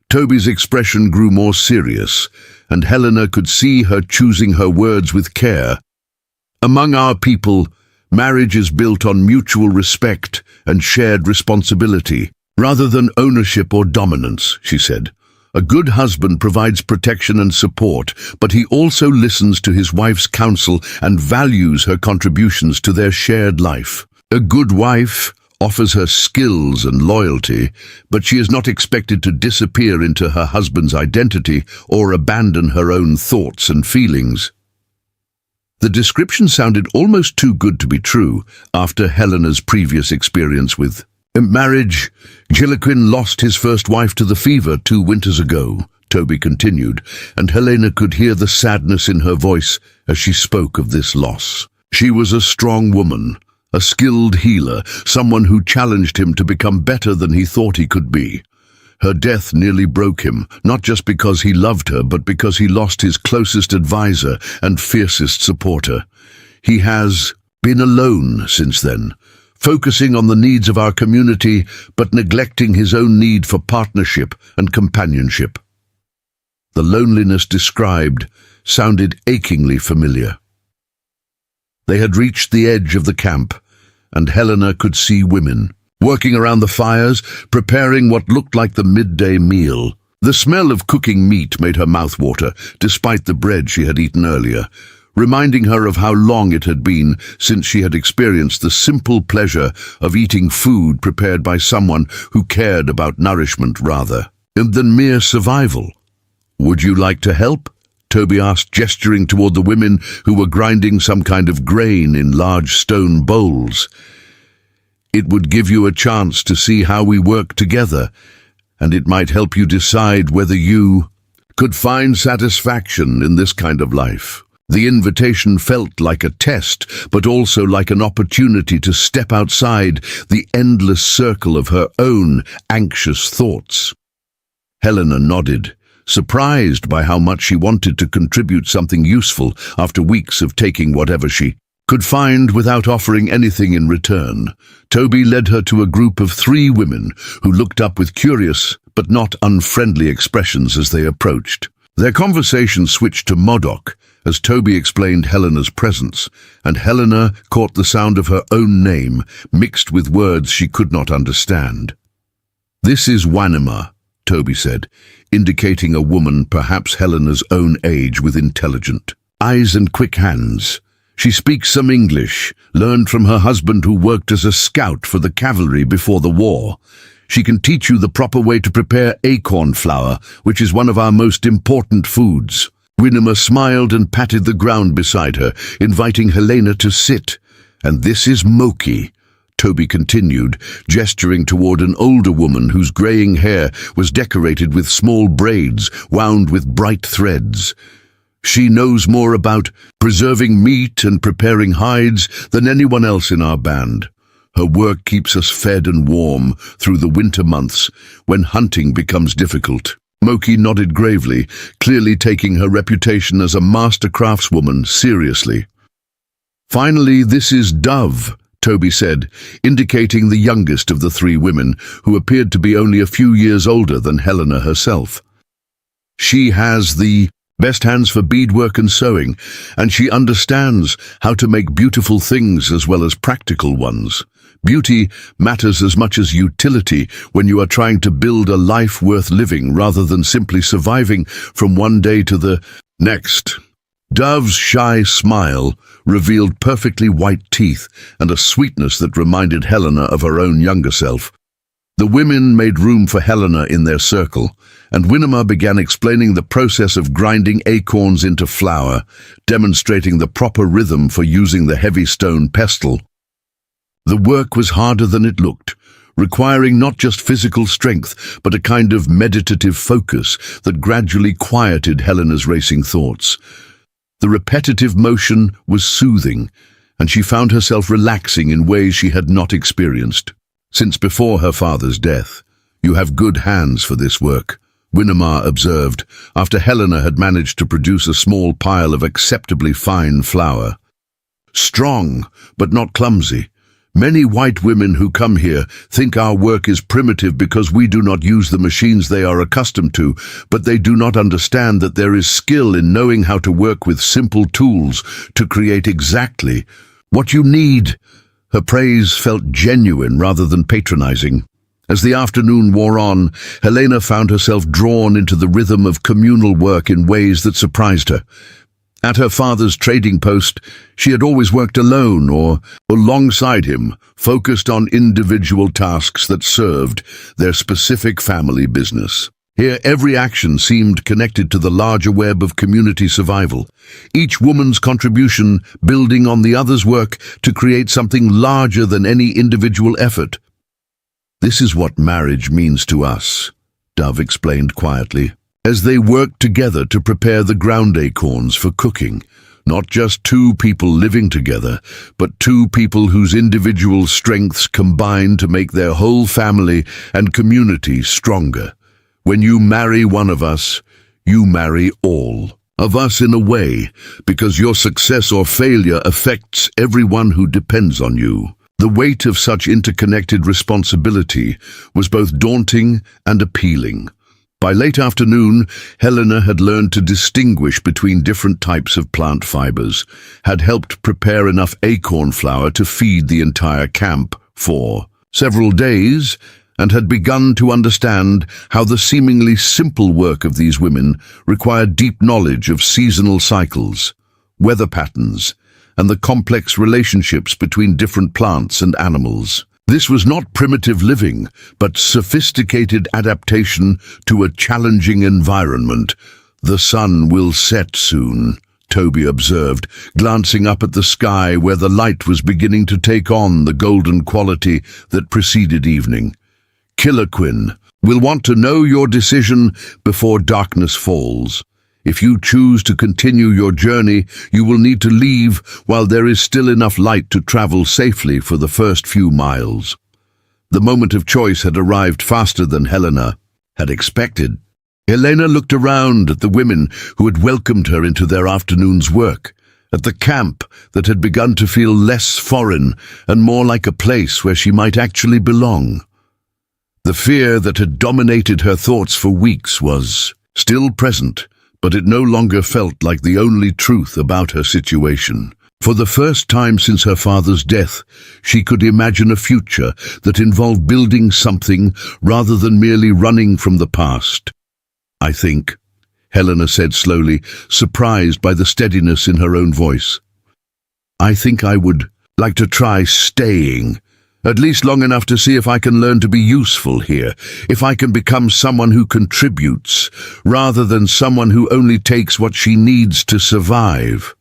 Toby's expression grew more serious, and Helena could see her choosing her words with care. "Among our people, marriage is built on mutual respect and shared responsibility, rather than ownership or dominance," she said. "A good husband provides protection and support, but he also listens to his wife's counsel and values her contributions to their shared life. A good wife offers her skills and loyalty, but she is not expected to disappear into her husband's identity or abandon her own thoughts and feelings." The description sounded almost too good to be true after Helena's previous experience with marriage. "Kiloquin lost his first wife to the fever 2 winters ago," Toby continued, and Helena could hear the sadness in her voice as she spoke of this loss. "She was a strong woman, a skilled healer, someone who challenged him to become better than he thought he could be. Her death nearly broke him, not just because he loved her, but because he lost his closest advisor and fiercest supporter. He has been alone since then, focusing on the needs of our community, but neglecting his own need for partnership and companionship." The loneliness described sounded achingly familiar. They had reached the edge of the camp, and Helena could see women working around the fires, preparing what looked like the midday meal. The smell of cooking meat made her mouth water, despite the bread she had eaten earlier, reminding her of how long it had been since she had experienced the simple pleasure of eating food prepared by someone who cared about nourishment rather than mere survival. "Would you like to help?" Toby asked, gesturing toward the women who were grinding some kind of grain in large stone bowls. "It would give you a chance to see how we work together, and it might help you decide whether you could find satisfaction in this kind of life." The invitation felt like a test, but also like an opportunity to step outside the endless circle of her own anxious thoughts. Helena nodded, surprised by how much she wanted to contribute something useful after weeks of taking whatever she could find without offering anything in return. Toby led her to a group of 3 women who looked up with curious but not unfriendly expressions as they approached. Their conversation switched to Modoc as Toby explained Helena's presence, and Helena caught the sound of her own name mixed with words she could not understand. "This is Wanima," Toby said, indicating a woman perhaps Helena's own age with intelligent eyes and quick hands. "She speaks some English, learned from her husband who worked as a scout for the cavalry before the war. She can teach you the proper way to prepare acorn flour, which is one of our most important foods." Winema smiled and patted the ground beside her, inviting Helena to sit. "And this is Moki," Toby continued, gesturing toward an older woman whose graying hair was decorated with small braids wound with bright threads. She knows more about preserving meat and preparing hides than anyone else in our band. Her work keeps us fed and warm through the winter months when hunting becomes difficult. Moki nodded gravely, clearly taking her reputation as a master craftswoman seriously. Finally, this is Dove, Toby said, indicating the youngest of the three women, who appeared to be only a few years older than Helena herself. She has the best hands for beadwork and sewing, and she understands how to make beautiful things as well as practical ones. Beauty matters as much as utility when you are trying to build a life worth living rather than simply surviving from one day to the next. Dove's shy smile revealed perfectly white teeth and a sweetness that reminded Helena of her own younger self. The women made room for Helena in their circle, and Winema began explaining the process of grinding acorns into flour, demonstrating the proper rhythm for using the heavy stone pestle. The work was harder than it looked, requiring not just physical strength, but a kind of meditative focus that gradually quieted Helena's racing thoughts. The repetitive motion was soothing, and she found herself relaxing in ways she had not experienced since before her father's death. "You have good hands for this work," Winema observed, after Helena had managed to produce a small pile of acceptably fine flour. "Strong, but not clumsy. Many white women who come here think our work is primitive because we do not use the machines they are accustomed to, but they do not understand that there is skill in knowing how to work with simple tools to create exactly what you need." Her praise felt genuine rather than patronizing. As the afternoon wore on, Helena found herself drawn into the rhythm of communal work in ways that surprised her. At her father's trading post, she had always worked alone or alongside him, focused on individual tasks that served their specific family business. Here, every action seemed connected to the larger web of community survival, each woman's contribution building on the other's work to create something larger than any individual effort. "This is what marriage means to us," Dove explained quietly, as they worked together to prepare the ground acorns for cooking. Not just two people living together, but two people whose individual strengths combine to make their whole family and community stronger. When you marry one of us, you marry all of us in a way, because your success or failure affects everyone who depends on you. The weight of such interconnected responsibility was both daunting and appealing. By late afternoon, Helena had learned to distinguish between different types of plant fibers, had helped prepare enough acorn flour to feed the entire camp for several days, and had begun to understand how the seemingly simple work of these women required deep knowledge of seasonal cycles, weather patterns, and the complex relationships between different plants and animals. This was not primitive living, but sophisticated adaptation to a challenging environment. "The sun will set soon," Toby observed, glancing up at the sky where the light was beginning to take on the golden quality that preceded evening. "Killaquin will want to know your decision before darkness falls. If you choose to continue your journey, you will need to leave while there is still enough light to travel safely for the first few miles." The moment of choice had arrived faster than Helena had expected. Helena looked around at the women who had welcomed her into their afternoon's work, at the camp that had begun to feel less foreign and more like a place where she might actually belong. The fear that had dominated her thoughts for weeks was still present, but it no longer felt like the only truth about her situation. For the first time since her father's death, she could imagine a future that involved building something rather than merely running from the past. "I think," Helena said slowly, surprised by the steadiness in her own voice, "I think I would like to try staying, at least long enough to see if I can learn to be useful here, if I can become someone who contributes, rather than someone who only takes what she needs to survive."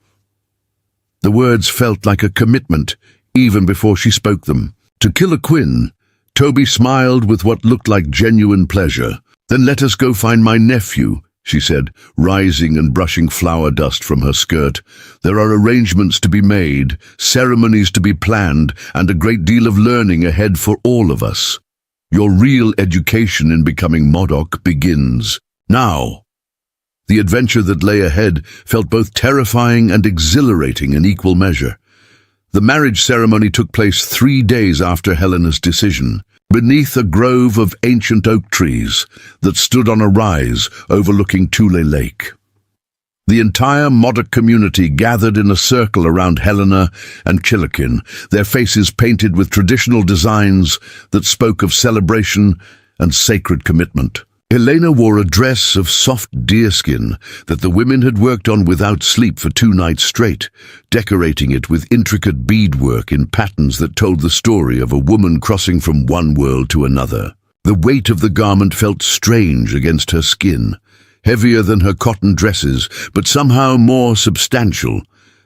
The words felt like a commitment, even before she spoke them. To Killaquin, Toby smiled with what looked like genuine pleasure. "Then let us go find my nephew," she said, rising and brushing flower dust from her skirt. "There are arrangements to be made, ceremonies to be planned, and a great deal of learning ahead for all of us. Your real education in becoming Modoc begins now." The adventure that lay ahead felt both terrifying and exhilarating in equal measure. The marriage ceremony took place 3 days after Helena's decision, beneath a grove of ancient oak trees that stood on a rise overlooking Tule Lake. The entire Modoc community gathered in a circle around Helena and Kiloquin, their faces painted with traditional designs that spoke of celebration and sacred commitment. Helena wore a dress of soft deerskin that the women had worked on without sleep for 2 nights straight, decorating it with intricate beadwork in patterns that told the story of a woman crossing from one world to another. The weight of the garment felt strange against her skin, heavier than her cotton dresses, but somehow more substantial,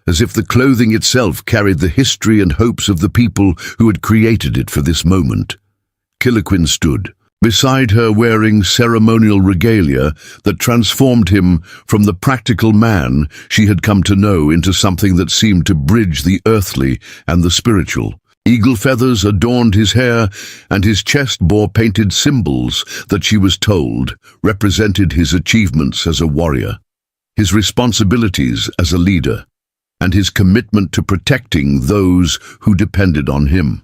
as if the clothing itself carried the history and hopes of the people who had created it for this moment. Kiloquin stood beside her, wearing ceremonial regalia that transformed him from the practical man she had come to know into something that seemed to bridge the earthly and the spiritual. Eagle feathers adorned his hair, and his chest bore painted symbols that she was told represented his achievements as a warrior, his responsibilities as a leader, and his commitment to protecting those who depended on him.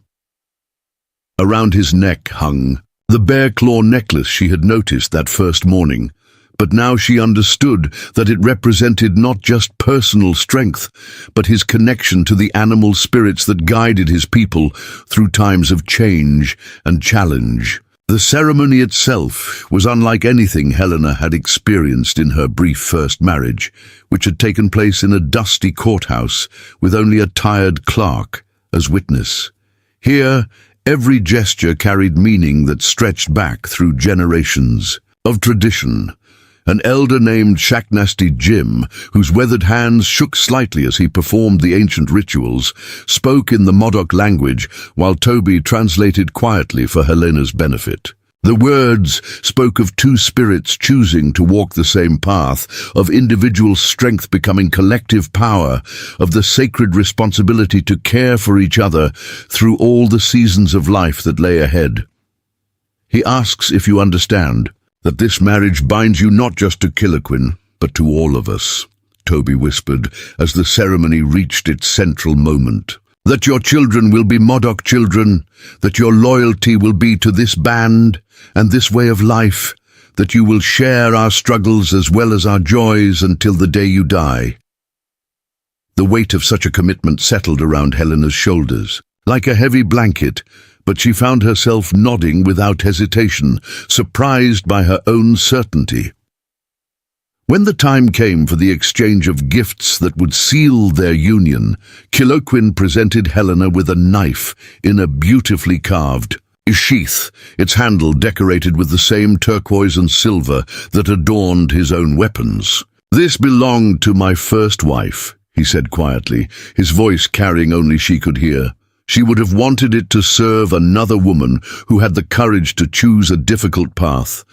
Around his neck hung the bear claw necklace she had noticed that first morning, but now she understood that it represented not just personal strength, but his connection to the animal spirits that guided his people through times of change and challenge. The ceremony itself was unlike anything Helena had experienced in her brief first marriage, which had taken place in a dusty courthouse with only a tired clerk as witness. Here, every gesture carried meaning that stretched back through generations of tradition. An elder named Shacknasty Jim, whose weathered hands shook slightly as he performed the ancient rituals, spoke in the Modoc language while Toby translated quietly for Helena's benefit. The words spoke of 2 spirits choosing to walk the same path, of individual strength becoming collective power, of the sacred responsibility to care for each other through all the seasons of life that lay ahead. "He asks if you understand that this marriage binds you not just to Kiloquin, but to all of us," Toby whispered as the ceremony reached its central moment. "That your children will be Modoc children, that your loyalty will be to this band and this way of life, that you will share our struggles as well as our joys until the day you die." The weight of such a commitment settled around Helena's shoulders, like a heavy blanket, but she found herself nodding without hesitation, surprised by her own certainty. When the time came for the exchange of gifts that would seal their union, Kiloquin presented Helena with a knife in a beautifully carved sheath, its handle decorated with the same turquoise and silver that adorned his own weapons. "This belonged to my first wife," he said quietly, his voice carrying only she could hear. "She would have wanted it to serve another woman who had the courage to choose a difficult path.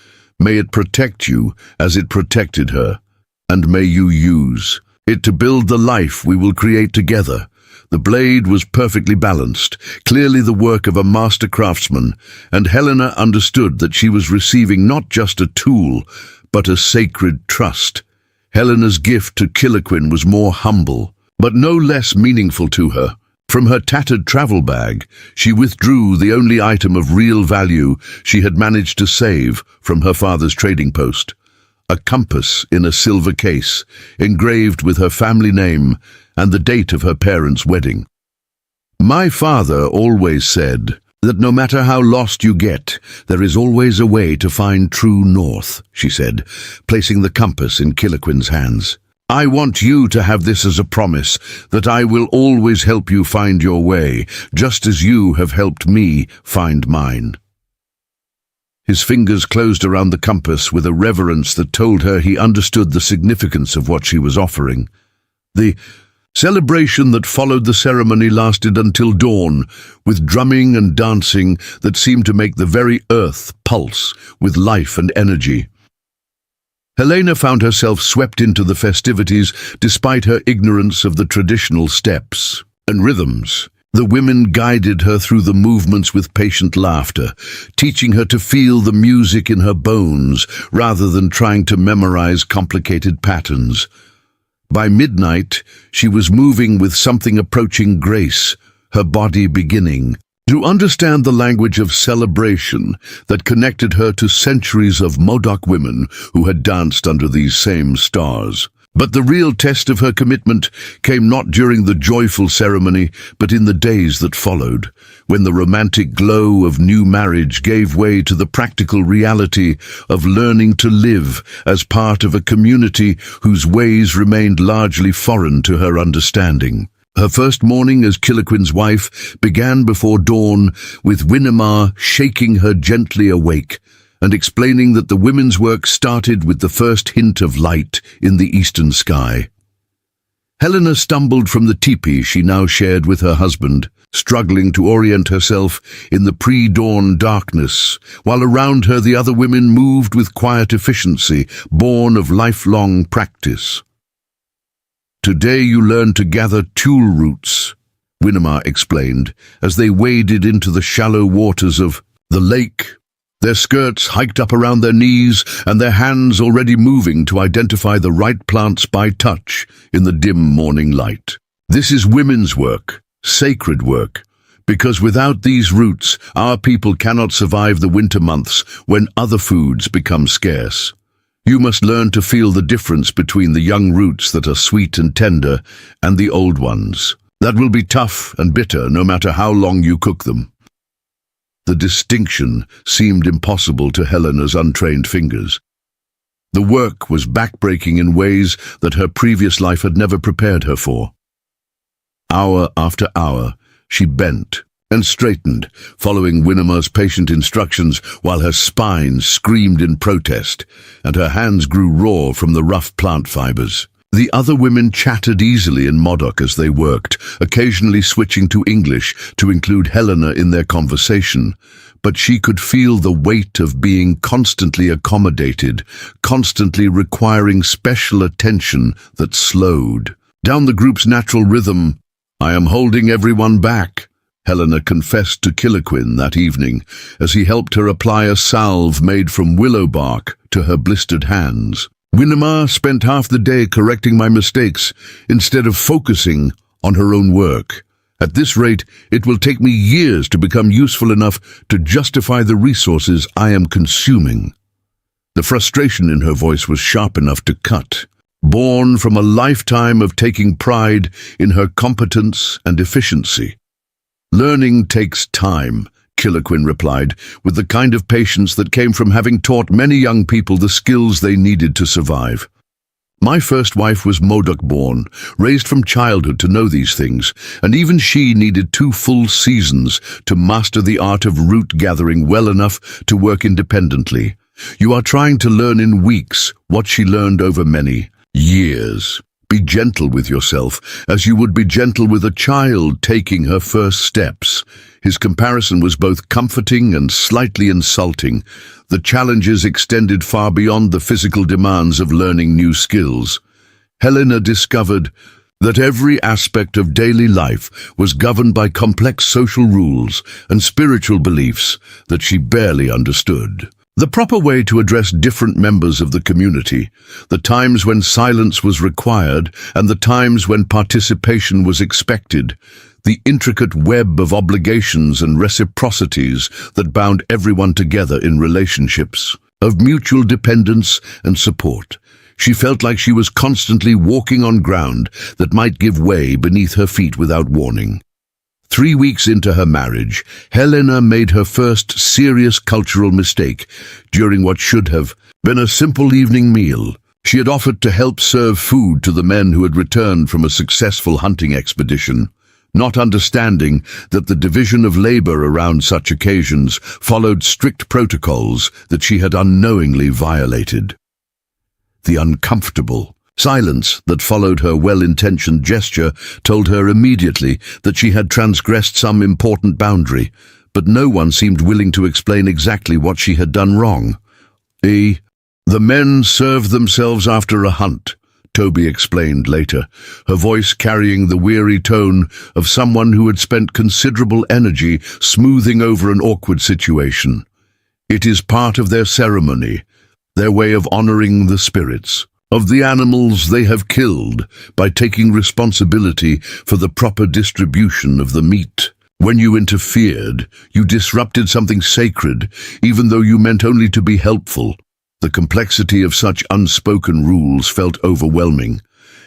May it protect you as it protected her, and may you use it to build the life we will create together." The blade was perfectly balanced, clearly the work of a master craftsman, and Helena understood that she was receiving not just a tool, but a sacred trust. Helena's gift to Kiloquin was more humble, but no less meaningful to her. From her tattered travel bag, she withdrew the only item of real value she had managed to save from her father's trading post: a compass in a silver case, engraved with her family name and the date of her parents' wedding. "My father always said that no matter how lost you get, there is always a way to find true north," she said, placing the compass in Kiloquin's hands. "I want you to have this as a promise, that I will always help you find your way, just as you have helped me find mine." His fingers closed around the compass with a reverence that told her he understood the significance of what she was offering. The celebration that followed the ceremony lasted until dawn, with drumming and dancing that seemed to make the very earth pulse with life and energy. Helena found herself swept into the festivities despite her ignorance of the traditional steps and rhythms. The women guided her through the movements with patient laughter, teaching her to feel the music in her bones rather than trying to memorize complicated patterns. By midnight, she was moving with something approaching grace, her body beginning to understand the language of celebration that connected her to centuries of Modoc women who had danced under these same stars. But the real test of her commitment came not during the joyful ceremony, but in the days that followed, when the romantic glow of new marriage gave way to the practical reality of learning to live as part of a community whose ways remained largely foreign to her understanding. Her first morning as Kiloquin's wife began before dawn, with Winnemar shaking her gently awake and explaining that the women's work started with the first hint of light in the eastern sky. Helena stumbled from the tipi she now shared with her husband, struggling to orient herself in the pre-dawn darkness, while around her the other women moved with quiet efficiency, born of lifelong practice. "Today you learn to gather tule roots," Winnemar explained, as they waded into the shallow waters of the lake, their skirts hiked up around their knees and their hands already moving to identify the right plants by touch in the dim morning light. "This is women's work, sacred work, because without these roots, our people cannot survive the winter months when other foods become scarce. You must learn to feel the difference between the young roots that are sweet and tender and the old ones, that will be tough and bitter no matter how long you cook them." The distinction seemed impossible to Helena's untrained fingers. The work was backbreaking in ways that her previous life had never prepared her for. Hour after hour, she bent and straightened, following Winnemar's patient instructions while her spine screamed in protest and her hands grew raw from the rough plant fibers. The other women chattered easily in Modoc as they worked, occasionally switching to English to include Helena in their conversation, but she could feel the weight of being constantly accommodated, constantly requiring special attention that slowed down the group's natural rhythm. "I am holding everyone back," Helena confessed to Kiloquin that evening, as he helped her apply a salve made from willow bark to her blistered hands. "Winnemar spent half the day correcting my mistakes instead of focusing on her own work. At this rate, it will take me years to become useful enough to justify the resources I am consuming." The frustration in her voice was sharp enough to cut, born from a lifetime of taking pride in her competence and efficiency. "Learning takes time," Kiloquin replied, with the kind of patience that came from having taught many young people the skills they needed to survive. "My first wife was Modoc-born, raised from childhood to know these things, and even she needed 2 full seasons to master the art of root gathering well enough to work independently. You are trying to learn in weeks what she learned over many years. Be gentle with yourself, as you would be gentle with a child taking her first steps." His comparison was both comforting and slightly insulting. The challenges extended far beyond the physical demands of learning new skills. Helena discovered that every aspect of daily life was governed by complex social rules and spiritual beliefs that she barely understood. The proper way to address different members of the community, the times when silence was required and the times when participation was expected, the intricate web of obligations and reciprocities that bound everyone together in relationships of mutual dependence and support. She felt like she was constantly walking on ground that might give way beneath her feet without warning. 3 weeks into her marriage, Helena made her first serious cultural mistake during what should have been a simple evening meal. She had offered to help serve food to the men who had returned from a successful hunting expedition, not understanding that the division of labor around such occasions followed strict protocols that she had unknowingly violated. The uncomfortable silence that followed her well-intentioned gesture told her immediately that she had transgressed some important boundary, but no one seemed willing to explain exactly what she had done wrong. The men served themselves after a hunt, Toby explained later, her voice carrying the weary tone of someone who had spent considerable energy smoothing over an awkward situation. It is part of their ceremony, their way of honoring the spirits of the animals they have killed by taking responsibility for the proper distribution of the meat. When you interfered, you disrupted something sacred, even though you meant only to be helpful. The complexity of such unspoken rules felt overwhelming.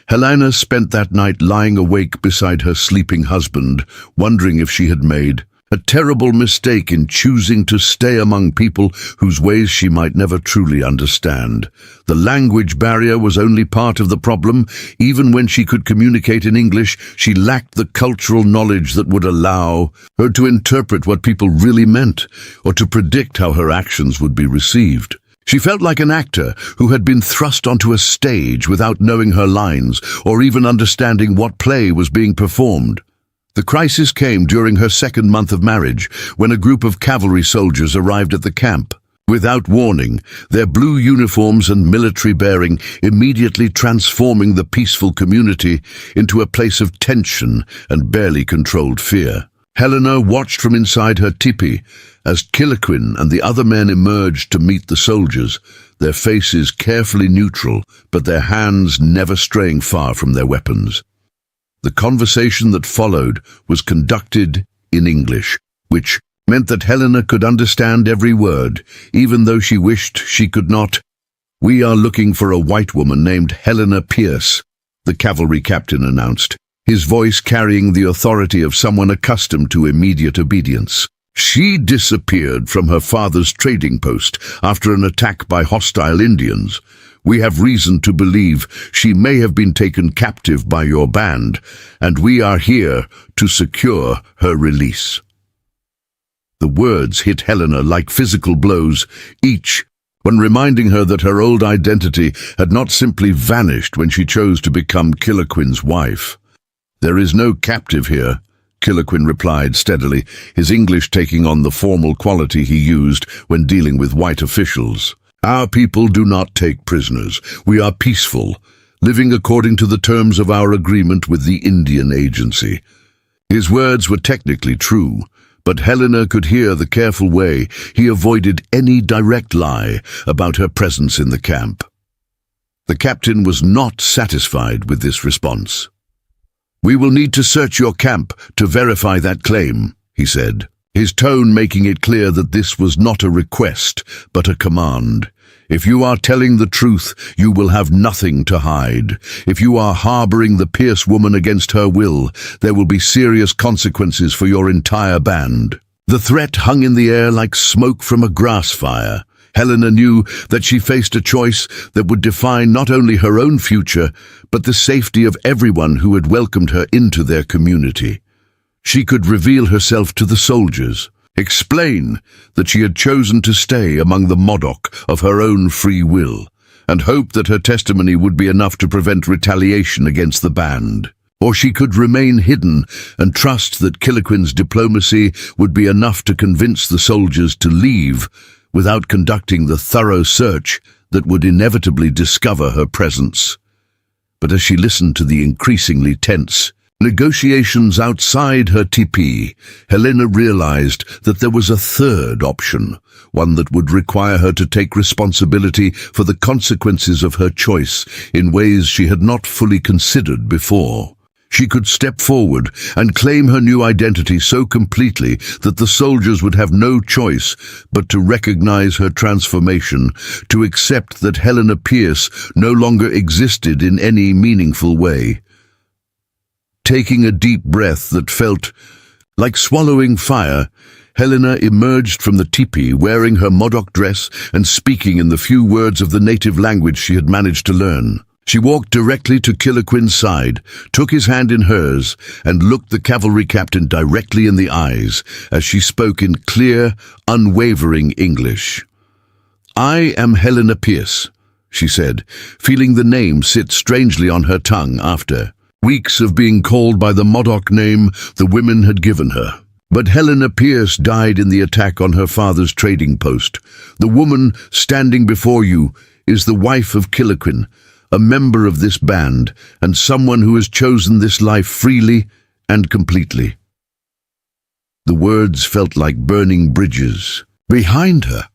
Helena spent that night lying awake beside her sleeping husband, wondering if she had made a terrible mistake in choosing to stay among people whose ways she might never truly understand. The language barrier was only part of the problem. Even when she could communicate in English, she lacked the cultural knowledge that would allow her to interpret what people really meant, or to predict how her actions would be received. She felt like an actor who had been thrust onto a stage without knowing her lines or even understanding what play was being performed. The crisis came during her second month of marriage, when a group of cavalry soldiers arrived at the camp. Without warning, their blue uniforms and military bearing immediately transforming the peaceful community into a place of tension and barely controlled fear. Helena watched from inside her tipi as Kiloquin and the other men emerged to meet the soldiers, their faces carefully neutral, but their hands never straying far from their weapons. The conversation that followed was conducted in English, which meant that Helena could understand every word, even though she wished she could not. "We are looking for a white woman named Helena Pierce," the cavalry captain announced, his voice carrying the authority of someone accustomed to immediate obedience. "She disappeared from her father's trading post after an attack by hostile Indians. We have reason to believe she may have been taken captive by your band, and we are here to secure her release." The words hit Helena like physical blows, each one reminding her that her old identity had not simply vanished when she chose to become Kiloquin's wife. "There is no captive here," Kiloquin replied steadily, his English taking on the formal quality he used when dealing with white officials. "Our people do not take prisoners. We are peaceful, living according to the terms of our agreement with the Indian Agency." His words were technically true, but Helena could hear the careful way he avoided any direct lie about her presence in the camp. The captain was not satisfied with this response. "We will need to search your camp to verify that claim," he said, his tone making it clear that this was not a request, but a command. "If you are telling the truth, you will have nothing to hide. If you are harboring the Pierce woman against her will, there will be serious consequences for your entire band." The threat hung in the air like smoke from a grass fire. Helena knew that she faced a choice that would define not only her own future, but the safety of everyone who had welcomed her into their community. She could reveal herself to the soldiers, explain that she had chosen to stay among the Modoc of her own free will, and hope that her testimony would be enough to prevent retaliation against the band. Or she could remain hidden and trust that Kiloquin's diplomacy would be enough to convince the soldiers to leave without conducting the thorough search that would inevitably discover her presence. But as she listened to the increasingly tense negotiations outside her tipi, Helena realized that there was a third option, one that would require her to take responsibility for the consequences of her choice in ways she had not fully considered before. She could step forward and claim her new identity so completely that the soldiers would have no choice but to recognize her transformation, to accept that Helena Pierce no longer existed in any meaningful way. Taking a deep breath that felt like swallowing fire, Helena emerged from the tipi wearing her Modoc dress and speaking in the few words of the native language she had managed to learn. She walked directly to Kiloquin's side, took his hand in hers, and looked the cavalry captain directly in the eyes as she spoke in clear, unwavering English. "I am Helena Pierce," she said, feeling the name sit strangely on her tongue after weeks of being called by the Modoc name the women had given her. But Helena Pierce died in the attack on her father's trading post. The woman standing before you is the wife of Kiloquin, a member of this band, and someone who has chosen this life freely and completely." The words felt like burning bridges. Behind her,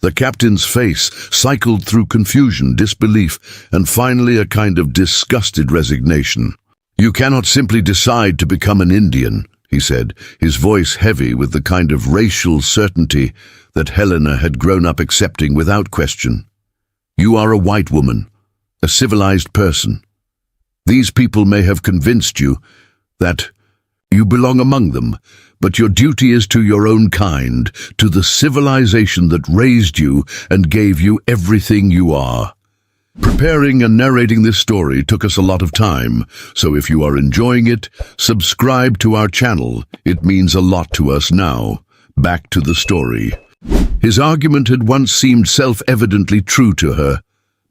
the captain's face cycled through confusion, disbelief, and finally a kind of disgusted resignation. "You cannot simply decide to become an Indian," he said, his voice heavy with the kind of racial certainty that Helena had grown up accepting without question. "You are a white woman, a civilized person. These people may have convinced you that you belong among them, but your duty is to your own kind, to the civilization that raised you and gave you everything you are." Preparing and narrating this story took us a lot of time, so if you are enjoying it, subscribe to our channel. It means a lot to us now. Back to the story. His argument had once seemed self-evidently true to her.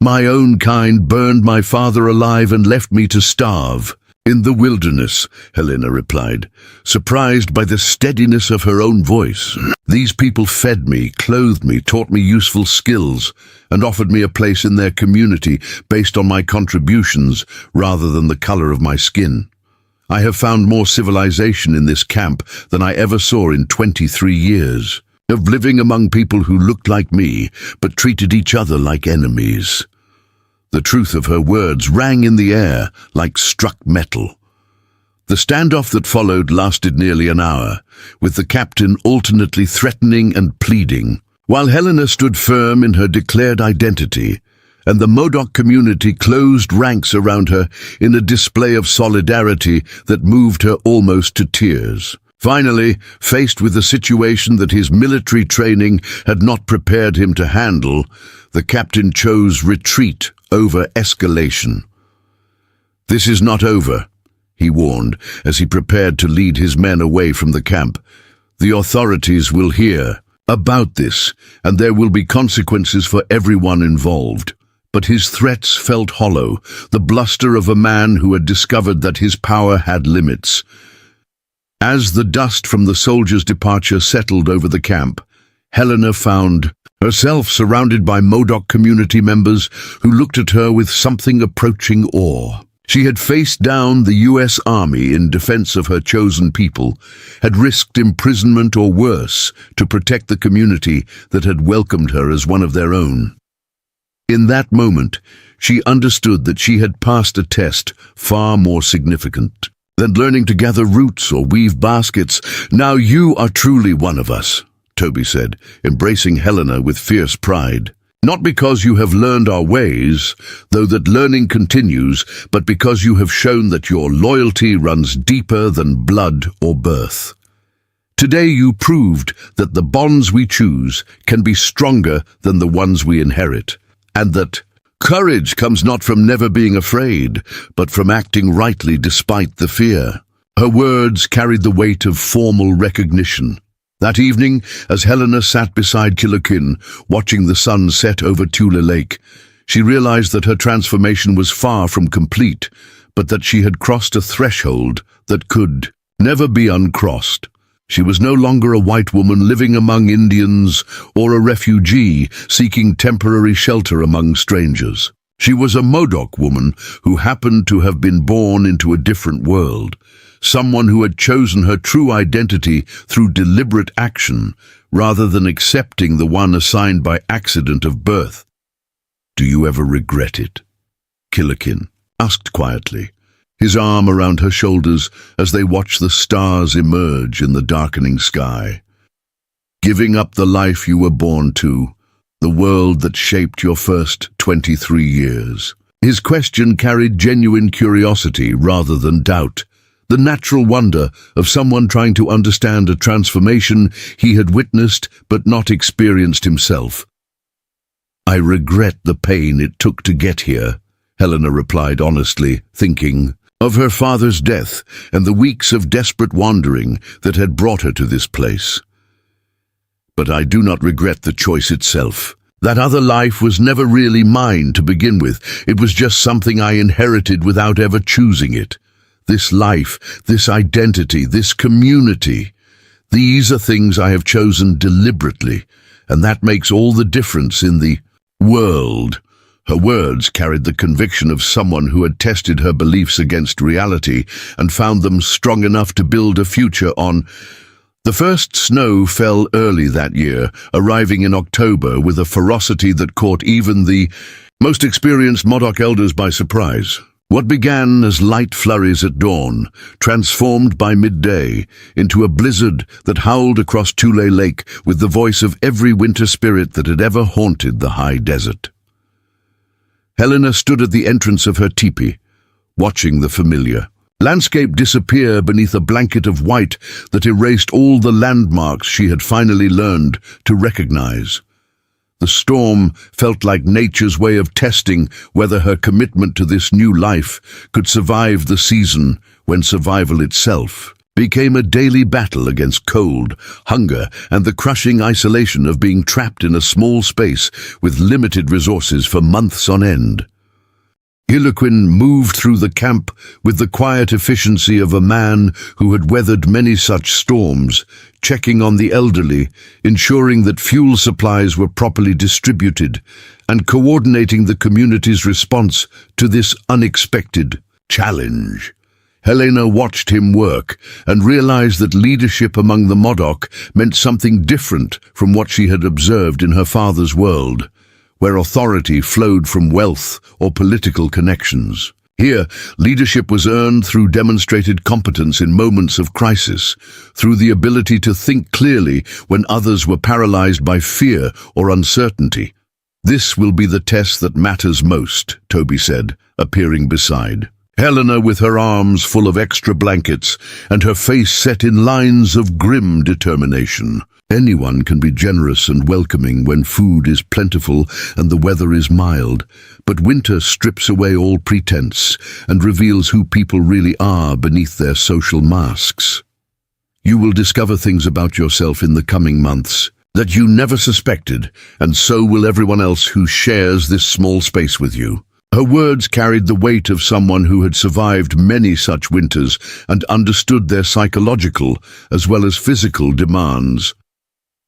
"My own kind burned my father alive and left me to starve in the wilderness," Helena replied, surprised by the steadiness of her own voice. "These people fed me, clothed me, taught me useful skills, and offered me a place in their community based on my contributions rather than the color of my skin. I have found more civilization in this camp than I ever saw in 23 years. Of living among people who looked like me, but treated each other like enemies." The truth of her words rang in the air like struck metal. The standoff that followed lasted nearly an hour, with the captain alternately threatening and pleading, while Helena stood firm in her declared identity, and the Modoc community closed ranks around her in a display of solidarity that moved her almost to tears. Finally, faced with a situation that his military training had not prepared him to handle, the captain chose retreat over escalation. "This is not over," he warned as he prepared to lead his men away from the camp. "The authorities will hear about this, and there will be consequences for everyone involved." But his threats felt hollow, the bluster of a man who had discovered that his power had limits. As the dust from the soldiers' departure settled over the camp, Helena found herself surrounded by Modoc community members who looked at her with something approaching awe. She had faced down the U.S. Army in defense of her chosen people, had risked imprisonment or worse to protect the community that had welcomed her as one of their own. In that moment, she understood that she had passed a test far more significant than learning to gather roots or weave baskets. "Now you are truly one of us," Toby said, embracing Helena with fierce pride. "Not because you have learned our ways, though that learning continues, but because you have shown that your loyalty runs deeper than blood or birth. Today you proved that the bonds we choose can be stronger than the ones we inherit, and that courage comes not from never being afraid, but from acting rightly despite the fear." Her words carried the weight of formal recognition. That evening, as Helena sat beside Kiloquin, watching the sun set over Tule Lake, she realized that her transformation was far from complete, but that she had crossed a threshold that could never be uncrossed. She was no longer a white woman living among Indians or a refugee seeking temporary shelter among strangers. She was a Modoc woman who happened to have been born into a different world, someone who had chosen her true identity through deliberate action rather than accepting the one assigned by accident of birth. "Do you ever regret it?" Kiloquin asked quietly, his arm around her shoulders as they watched the stars emerge in the darkening sky. "Giving up the life you were born to, the world that shaped your first 23 years. His question carried genuine curiosity rather than doubt, the natural wonder of someone trying to understand a transformation he had witnessed but not experienced himself. "I regret the pain it took to get here," Helena replied honestly, thinking of her father's death and the weeks of desperate wandering that had brought her to this place. "But I do not regret the choice itself. That other life was never really mine to begin with. It was just something I inherited without ever choosing it. This life, this identity, this community, these are things I have chosen deliberately, and that makes all the difference in the world." Her words carried the conviction of someone who had tested her beliefs against reality and found them strong enough to build a future on. The first snow fell early that year, arriving in October with a ferocity that caught even the most experienced Modoc elders by surprise. What began as light flurries at dawn, transformed by midday into a blizzard that howled across Tule Lake with the voice of every winter spirit that had ever haunted the high desert. Helena stood at the entrance of her tipi, watching the familiar landscape disappear beneath a blanket of white that erased all the landmarks she had finally learned to recognize. The storm felt like nature's way of testing whether her commitment to this new life could survive the season when survival itself became a daily battle against cold, hunger, and the crushing isolation of being trapped in a small space with limited resources for months on end. Harlequin moved through the camp with the quiet efficiency of a man who had weathered many such storms, checking on the elderly, ensuring that fuel supplies were properly distributed, and coordinating the community's response to this unexpected challenge. Helena watched him work and realized that leadership among the Modoc meant something different from what she had observed in her father's world, where authority flowed from wealth or political connections. Here, leadership was earned through demonstrated competence in moments of crisis, through the ability to think clearly when others were paralyzed by fear or uncertainty. "This will be the test that matters most," Toby said, appearing beside Helena with her arms full of extra blankets and her face set in lines of grim determination. Anyone can be generous and welcoming when food is plentiful and the weather is mild, but winter strips away all pretense and reveals who people really are beneath their social masks. You will discover things about yourself in the coming months that you never suspected, and so will everyone else who shares this small space with you. Her words carried the weight of someone who had survived many such winters and understood their psychological as well as physical demands.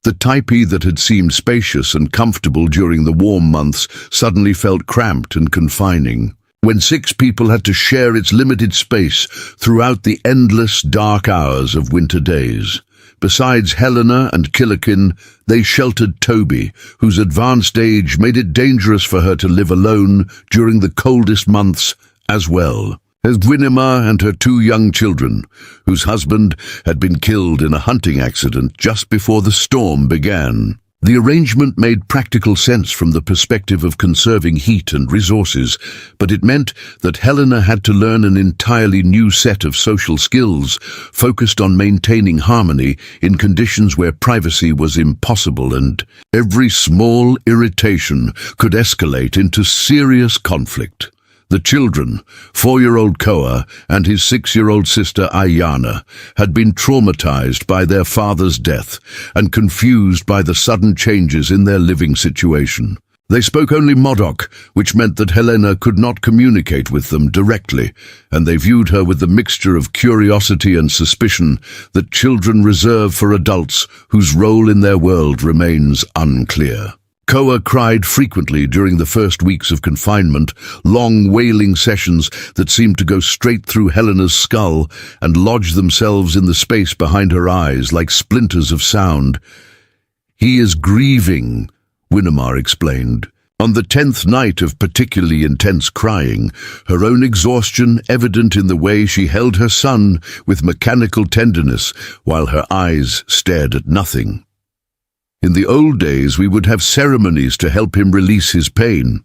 The tipi that had seemed spacious and comfortable during the warm months suddenly felt cramped and confining. When 6 people had to share its limited space throughout the endless dark hours of winter days. Besides Helena and Killikin, they sheltered Toby, whose advanced age made it dangerous for her to live alone during the coldest months as well. As Winema and her 2 young children, whose husband had been killed in a hunting accident just before the storm began. The arrangement made practical sense from the perspective of conserving heat and resources, but it meant that Helena had to learn an entirely new set of social skills focused on maintaining harmony in conditions where privacy was impossible, and every small irritation could escalate into serious conflict. The children, 4-year-old Koa and his 6-year-old sister Ayana, had been traumatized by their father's death and confused by the sudden changes in their living situation. They spoke only Modoc, which meant that Helena could not communicate with them directly, and they viewed her with the mixture of curiosity and suspicion that children reserve for adults whose role in their world remains unclear. Koa cried frequently during the first weeks of confinement, long wailing sessions that seemed to go straight through Helena's skull and lodge themselves in the space behind her eyes like splinters of sound. "He is grieving," Winnemar explained. On the 10th night of particularly intense crying, her own exhaustion evident in the way she held her son with mechanical tenderness while her eyes stared at nothing. "In the old days we would have ceremonies to help him release his pain,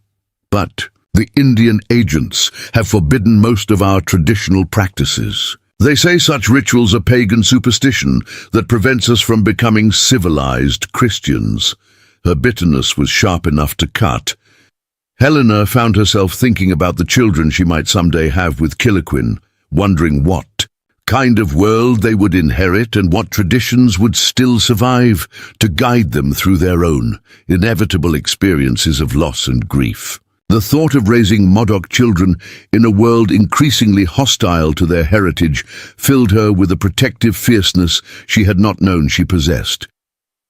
but the Indian agents have forbidden most of our traditional practices. They say such rituals are pagan superstition that prevents us from becoming civilized Christians." Her bitterness was sharp enough to cut. Helena found herself thinking about the children she might someday have with Killiquin, wondering what kind of world they would inherit and what traditions would still survive to guide them through their own inevitable experiences of loss and grief. The thought of raising Modoc children in a world increasingly hostile to their heritage filled her with a protective fierceness she had not known she possessed.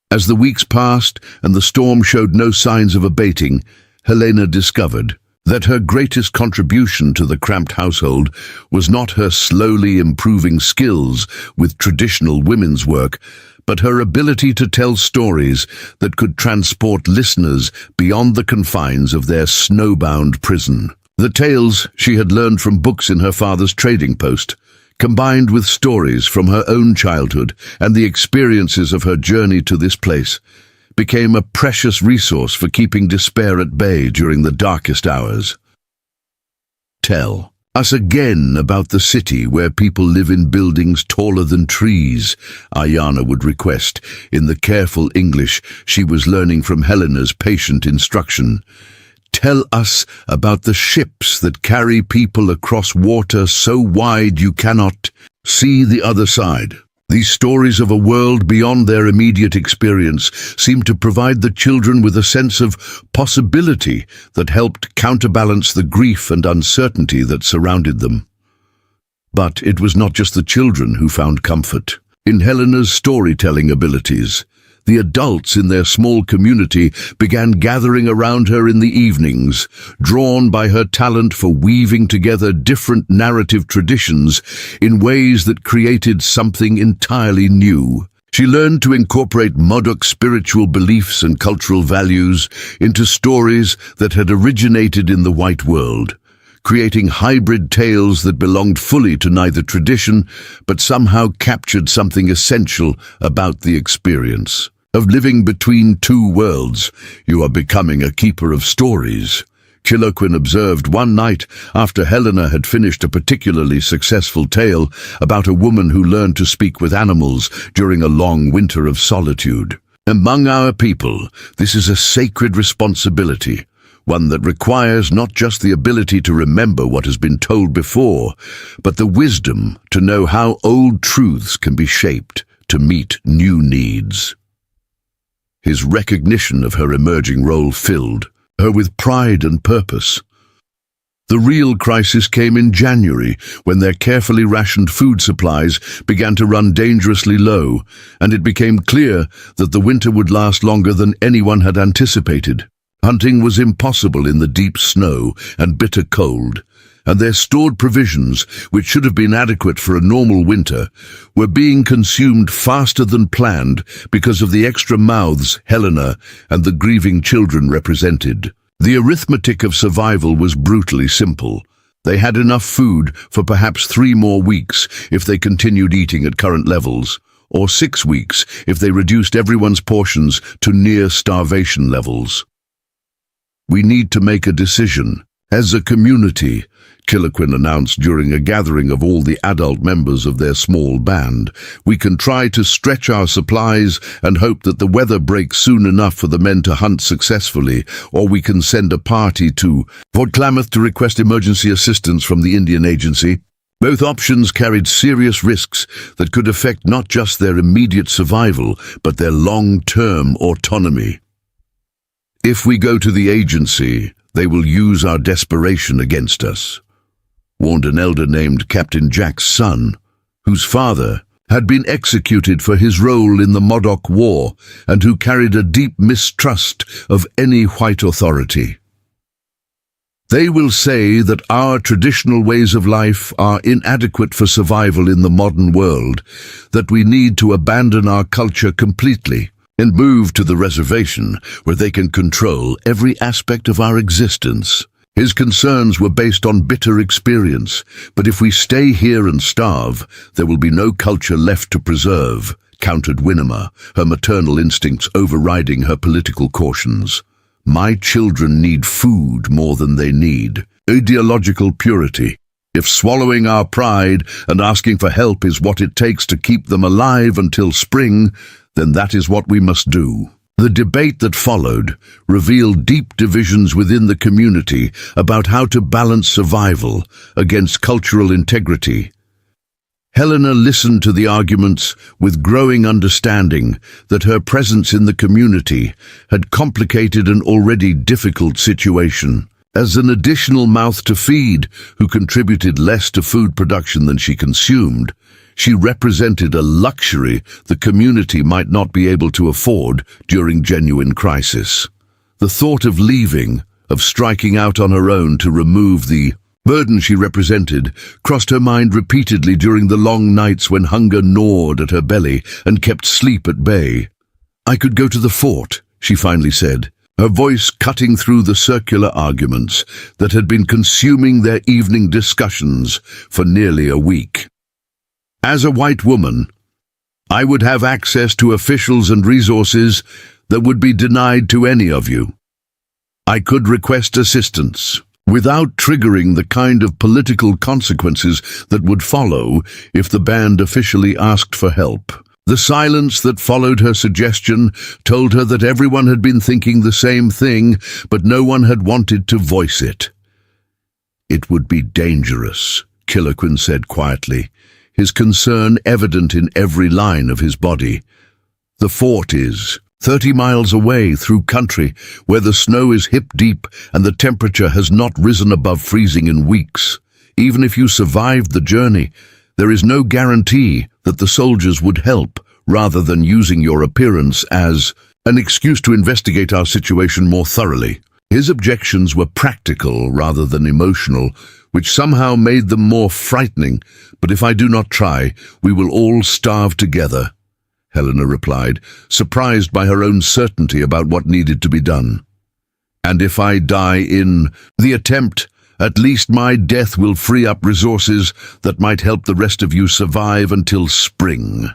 As the weeks passed and the storm showed no signs of abating, Helena discovered that her greatest contribution to the cramped household was not her slowly improving skills with traditional women's work, but her ability to tell stories that could transport listeners beyond the confines of their snowbound prison. The tales she had learned from books in her father's trading post, combined with stories from her own childhood and the experiences of her journey to this place, became a precious resource for keeping despair at bay during the darkest hours. Tell us again about the city where people live in buildings taller than trees, Ayana would request, in the careful English she was learning from Helena's patient instruction. Tell us about the ships that carry people across water so wide you cannot see the other side. These stories of a world beyond their immediate experience seemed to provide the children with a sense of possibility that helped counterbalance the grief and uncertainty that surrounded them. But it was not just the children who found comfort in Helena's storytelling abilities. The adults in their small community began gathering around her in the evenings, drawn by her talent for weaving together different narrative traditions in ways that created something entirely new. She learned to incorporate Modoc's spiritual beliefs and cultural values into stories that had originated in the white world, creating hybrid tales that belonged fully to neither tradition but somehow captured something essential about the experience of living between two worlds. You are becoming a keeper of stories, Chiloquin observed one night after Helena had finished a particularly successful tale about a woman who learned to speak with animals during a long winter of solitude. Among our people, this is a sacred responsibility, one that requires not just the ability to remember what has been told before, but the wisdom to know how old truths can be shaped to meet new needs. His recognition of her emerging role filled her with pride and purpose. The real crisis came in January, when their carefully rationed food supplies began to run dangerously low, and it became clear that the winter would last longer than anyone had anticipated. Hunting was impossible in the deep snow and bitter cold, and their stored provisions, which should have been adequate for a normal winter, were being consumed faster than planned because of the extra mouths Helena and the grieving children represented. The arithmetic of survival was brutally simple. They had enough food for perhaps 3 more weeks if they continued eating at current levels, or 6 weeks if they reduced everyone's portions to near starvation levels. "We need to make a decision. As a community," Chiloquin announced during a gathering of all the adult members of their small band, "we can try to stretch our supplies and hope that the weather breaks soon enough for the men to hunt successfully, or we can send a party to Fort Klamath to request emergency assistance from the Indian Agency." Both options carried serious risks that could affect not just their immediate survival, but their long-term autonomy. "If we go to the agency, they will use our desperation against us," warned an elder named Captain Jack's son, whose father had been executed for his role in the Modoc War and who carried a deep mistrust of any white authority. "They will say that our traditional ways of life are inadequate for survival in the modern world, that we need to abandon our culture completely and move to the reservation where they can control every aspect of our existence." His concerns were based on bitter experience, but if we stay here and starve, there will be no culture left to preserve, countered Winema, her maternal instincts overriding her political cautions. "My children need food more than they need ideological purity. If swallowing our pride and asking for help is what it takes to keep them alive until spring, then that is what we must do." The debate that followed revealed deep divisions within the community about how to balance survival against cultural integrity. Helena listened to the arguments with growing understanding that her presence in the community had complicated an already difficult situation. As an additional mouth to feed who contributed less to food production than she consumed, she represented a luxury the community might not be able to afford during genuine crisis. The thought of leaving, of striking out on her own to remove the burden she represented, crossed her mind repeatedly during the long nights when hunger gnawed at her belly and kept sleep at bay. "I could go to the fort," she finally said, her voice cutting through the circular arguments that had been consuming their evening discussions for nearly a week. "As a white woman, I would have access to officials and resources that would be denied to any of you. I could request assistance, without triggering the kind of political consequences that would follow if the band officially asked for help." The silence that followed her suggestion told her that everyone had been thinking the same thing, but no one had wanted to voice it. "It would be dangerous," Kiloquin said quietly, his concern evident in every line of his body. "The fort is 30 miles away through country where the snow is hip-deep and the temperature has not risen above freezing in weeks. Even if you survived the journey, there is no guarantee that the soldiers would help, rather than using your appearance as an excuse to investigate our situation more thoroughly." His objections were practical rather than emotional, which somehow made them more frightening. "But if I do not try, we will all starve together," Helena replied, surprised by her own certainty about what needed to be done. "And if I die in the attempt, at least my death will free up resources that might help the rest of you survive until spring.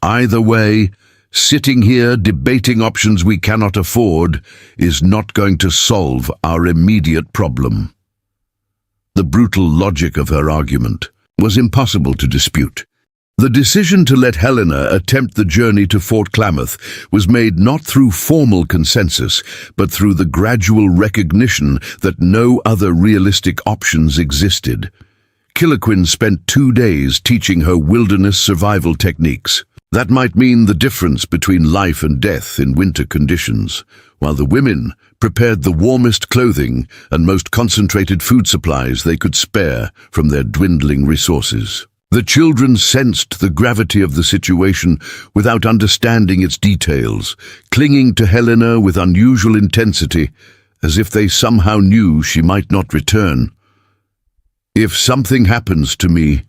Either way, sitting here debating options we cannot afford is not going to solve our immediate problem." The brutal logic of her argument was impossible to dispute. The decision to let Helena attempt the journey to Fort Klamath was made not through formal consensus, but through the gradual recognition that no other realistic options existed. Kiloquin spent 2 days teaching her wilderness survival techniques. That might mean the difference between life and death in winter conditions, while the women prepared the warmest clothing and most concentrated food supplies they could spare from their dwindling resources. The children sensed the gravity of the situation without understanding its details, clinging to Helena with unusual intensity, as if they somehow knew she might not return. "If something happens to me,"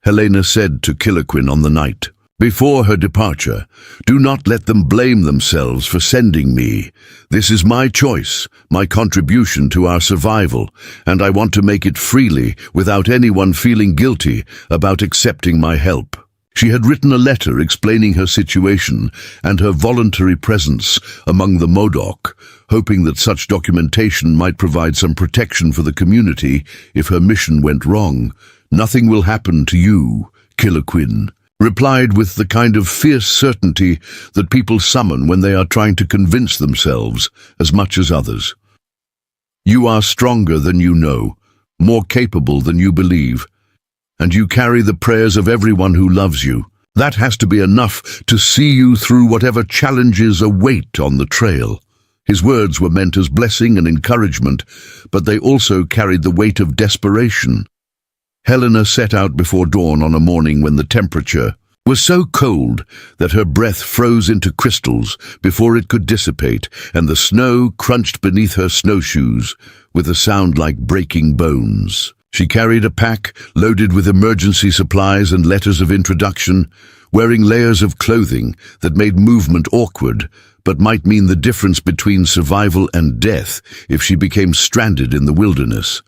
Helena said to Kiloquin on the night before her departure, "do not let them blame themselves for sending me. This is my choice, my contribution to our survival, and I want to make it freely without anyone feeling guilty about accepting my help." She had written a letter explaining her situation and her voluntary presence among the Modoc, hoping that such documentation might provide some protection for the community if her mission went wrong. "Nothing will happen to you," Kiloquin replied with the kind of fierce certainty that people summon when they are trying to convince themselves as much as others. "You are stronger than you know, more capable than you believe, and you carry the prayers of everyone who loves you. That has to be enough to see you through whatever challenges await on the trail." His words were meant as blessing and encouragement, but they also carried the weight of desperation. Helena set out before dawn on a morning when the temperature was so cold that her breath froze into crystals before it could dissipate, and the snow crunched beneath her snowshoes with a sound like breaking bones. She carried a pack loaded with emergency supplies and letters of introduction, wearing layers of clothing that made movement awkward, but might mean the difference between survival and death if she became stranded in the wilderness.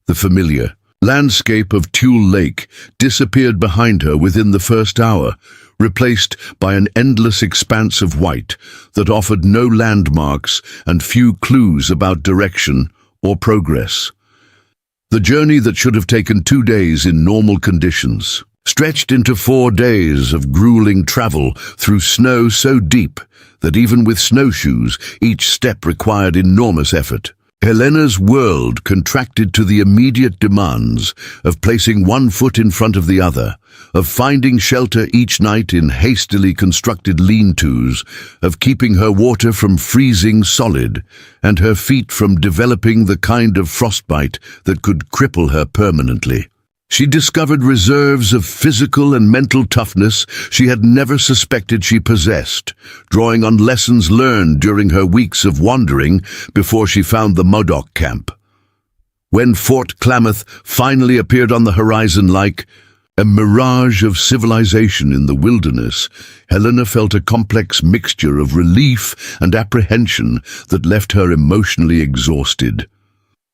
The familiar landscape of Tule Lake disappeared behind her within the first hour, replaced by an endless expanse of white that offered no landmarks and few clues about direction or progress. The journey that should have taken 2 days in normal conditions stretched into 4 days of grueling travel through snow so deep that even with snowshoes, each step required enormous effort. Helena's world contracted to the immediate demands of placing one foot in front of the other, of finding shelter each night in hastily constructed lean-tos, of keeping her water from freezing solid, and her feet from developing the kind of frostbite that could cripple her permanently. She discovered reserves of physical and mental toughness she had never suspected she possessed, drawing on lessons learned during her weeks of wandering before she found the Modoc camp. When Fort Klamath finally appeared on the horizon like a mirage of civilization in the wilderness, Helena felt a complex mixture of relief and apprehension that left her emotionally exhausted.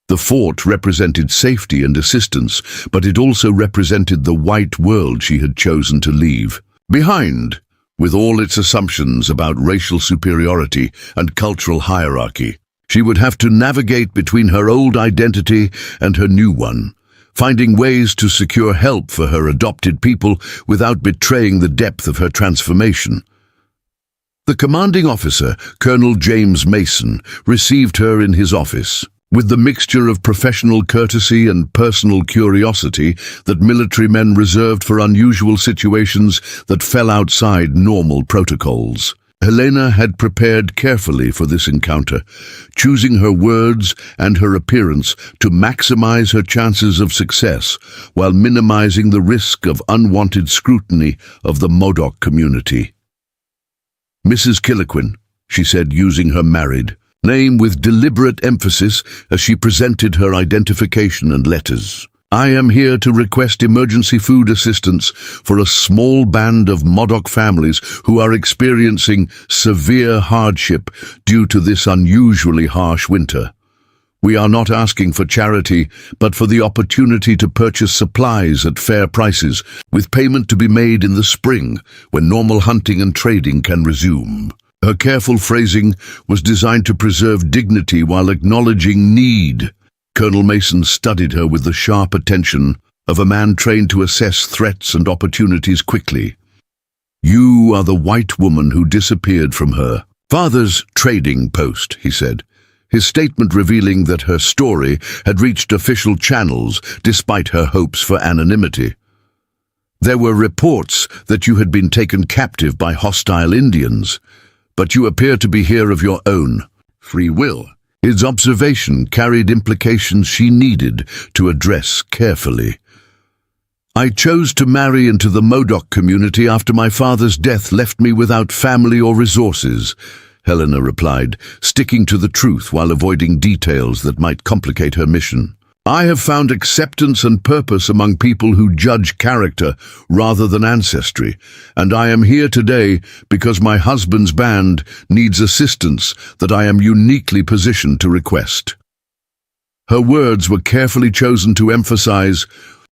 The fort represented safety and assistance, but it also represented the white world she had chosen to leave behind, with all its assumptions about racial superiority and cultural hierarchy. She would have to navigate between her old identity and her new one, finding ways to secure help for her adopted people without betraying the depth of her transformation. The commanding officer, Colonel James Mason, received her in his office. With the mixture of professional courtesy and personal curiosity that military men reserved for unusual situations that fell outside normal protocols. Helena had prepared carefully for this encounter, choosing her words and her appearance to maximize her chances of success while minimizing the risk of unwanted scrutiny of the Modoc community. "Mrs. Killaquin," she said, using her married name with deliberate emphasis as she presented her identification and letters. "I am here to request emergency food assistance for a small band of Modoc families who are experiencing severe hardship due to this unusually harsh winter. We are not asking for charity, but for the opportunity to purchase supplies at fair prices, with payment to be made in the spring, when normal hunting and trading can resume." Her careful phrasing was designed to preserve dignity while acknowledging need. Colonel Mason studied her with the sharp attention of a man trained to assess threats and opportunities quickly. "You are the white woman who disappeared from her father's trading post," he said, his statement revealing that her story had reached official channels despite her hopes for anonymity. "There were reports that you had been taken captive by hostile Indians, but you appear to be here of your own free will." His observation carried implications she needed to address carefully. "I chose to marry into the Modoc community after my father's death left me without family or resources," Helena replied, sticking to the truth while avoiding details that might complicate her mission. "I have found acceptance and purpose among people who judge character rather than ancestry, and I am here today because my husband's band needs assistance that I am uniquely positioned to request." Her words were carefully chosen to emphasize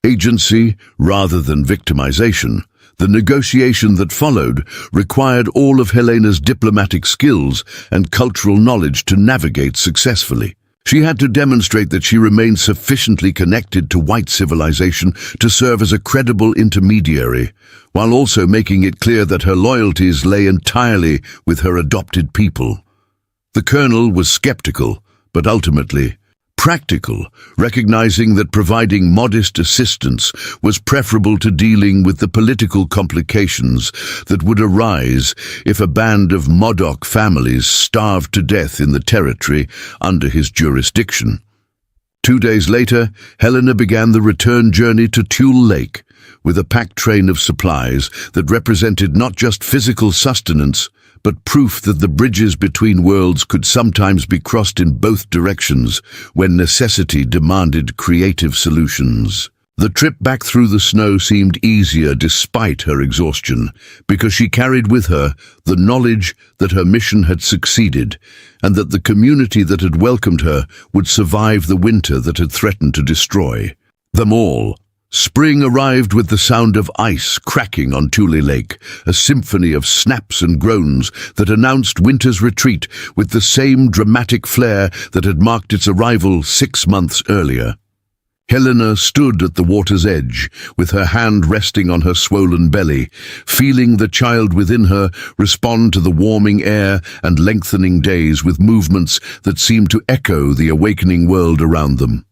agency rather than victimization. The negotiation that followed required all of Helena's diplomatic skills and cultural knowledge to navigate successfully. She had to demonstrate that she remained sufficiently connected to white civilization to serve as a credible intermediary, while also making it clear that her loyalties lay entirely with her adopted people. The colonel was skeptical, but ultimately practical, recognizing that providing modest assistance was preferable to dealing with the political complications that would arise if a band of Modoc families starved to death in the territory under his jurisdiction. 2 days later, Helena began the return journey to Tule Lake with a packed train of supplies that represented not just physical sustenance, but proof that the bridges between worlds could sometimes be crossed in both directions when necessity demanded creative solutions. The trip back through the snow seemed easier despite her exhaustion, because she carried with her the knowledge that her mission had succeeded and that the community that had welcomed her would survive the winter that had threatened to destroy them all. Spring arrived with the sound of ice cracking on Tule Lake, a symphony of snaps and groans that announced winter's retreat with the same dramatic flair that had marked its arrival 6 months earlier. Helena stood at the water's edge, with her hand resting on her swollen belly, feeling the child within her respond to the warming air and lengthening days with movements that seemed to echo the awakening world around them.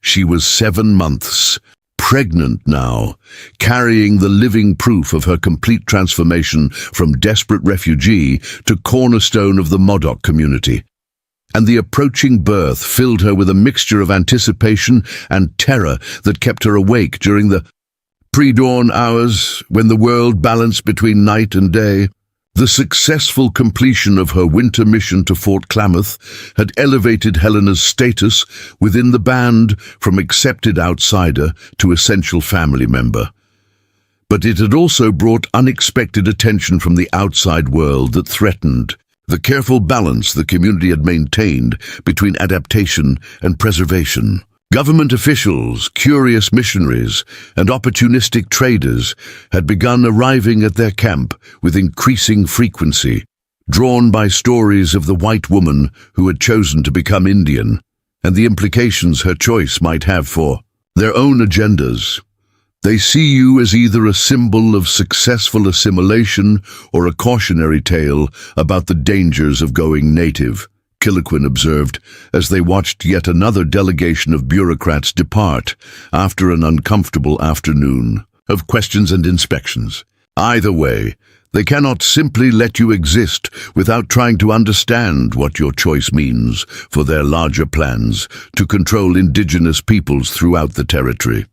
She was 7 months, pregnant now, carrying the living proof of her complete transformation from desperate refugee to cornerstone of the Modoc community. and the approaching birth filled her with a mixture of anticipation and terror that kept her awake during the pre-dawn hours when the world balanced between night and day. The successful completion of her winter mission to Fort Klamath had elevated Helena's status within the band from accepted outsider to essential family member. But it had also brought unexpected attention from the outside world that threatened the careful balance the community had maintained between adaptation and preservation. Government officials, curious missionaries, and opportunistic traders had begun arriving at their camp with increasing frequency, drawn by stories of the white woman who had chosen to become Indian, and the implications her choice might have for their own agendas. They see you as either a symbol of successful assimilation or a cautionary tale about the dangers of going native, Kiloquin observed, as they watched yet another delegation of bureaucrats depart after an uncomfortable afternoon of questions and inspections. Either way, they cannot simply let you exist without trying to understand what your choice means for their larger plans to control indigenous peoples throughout the territory.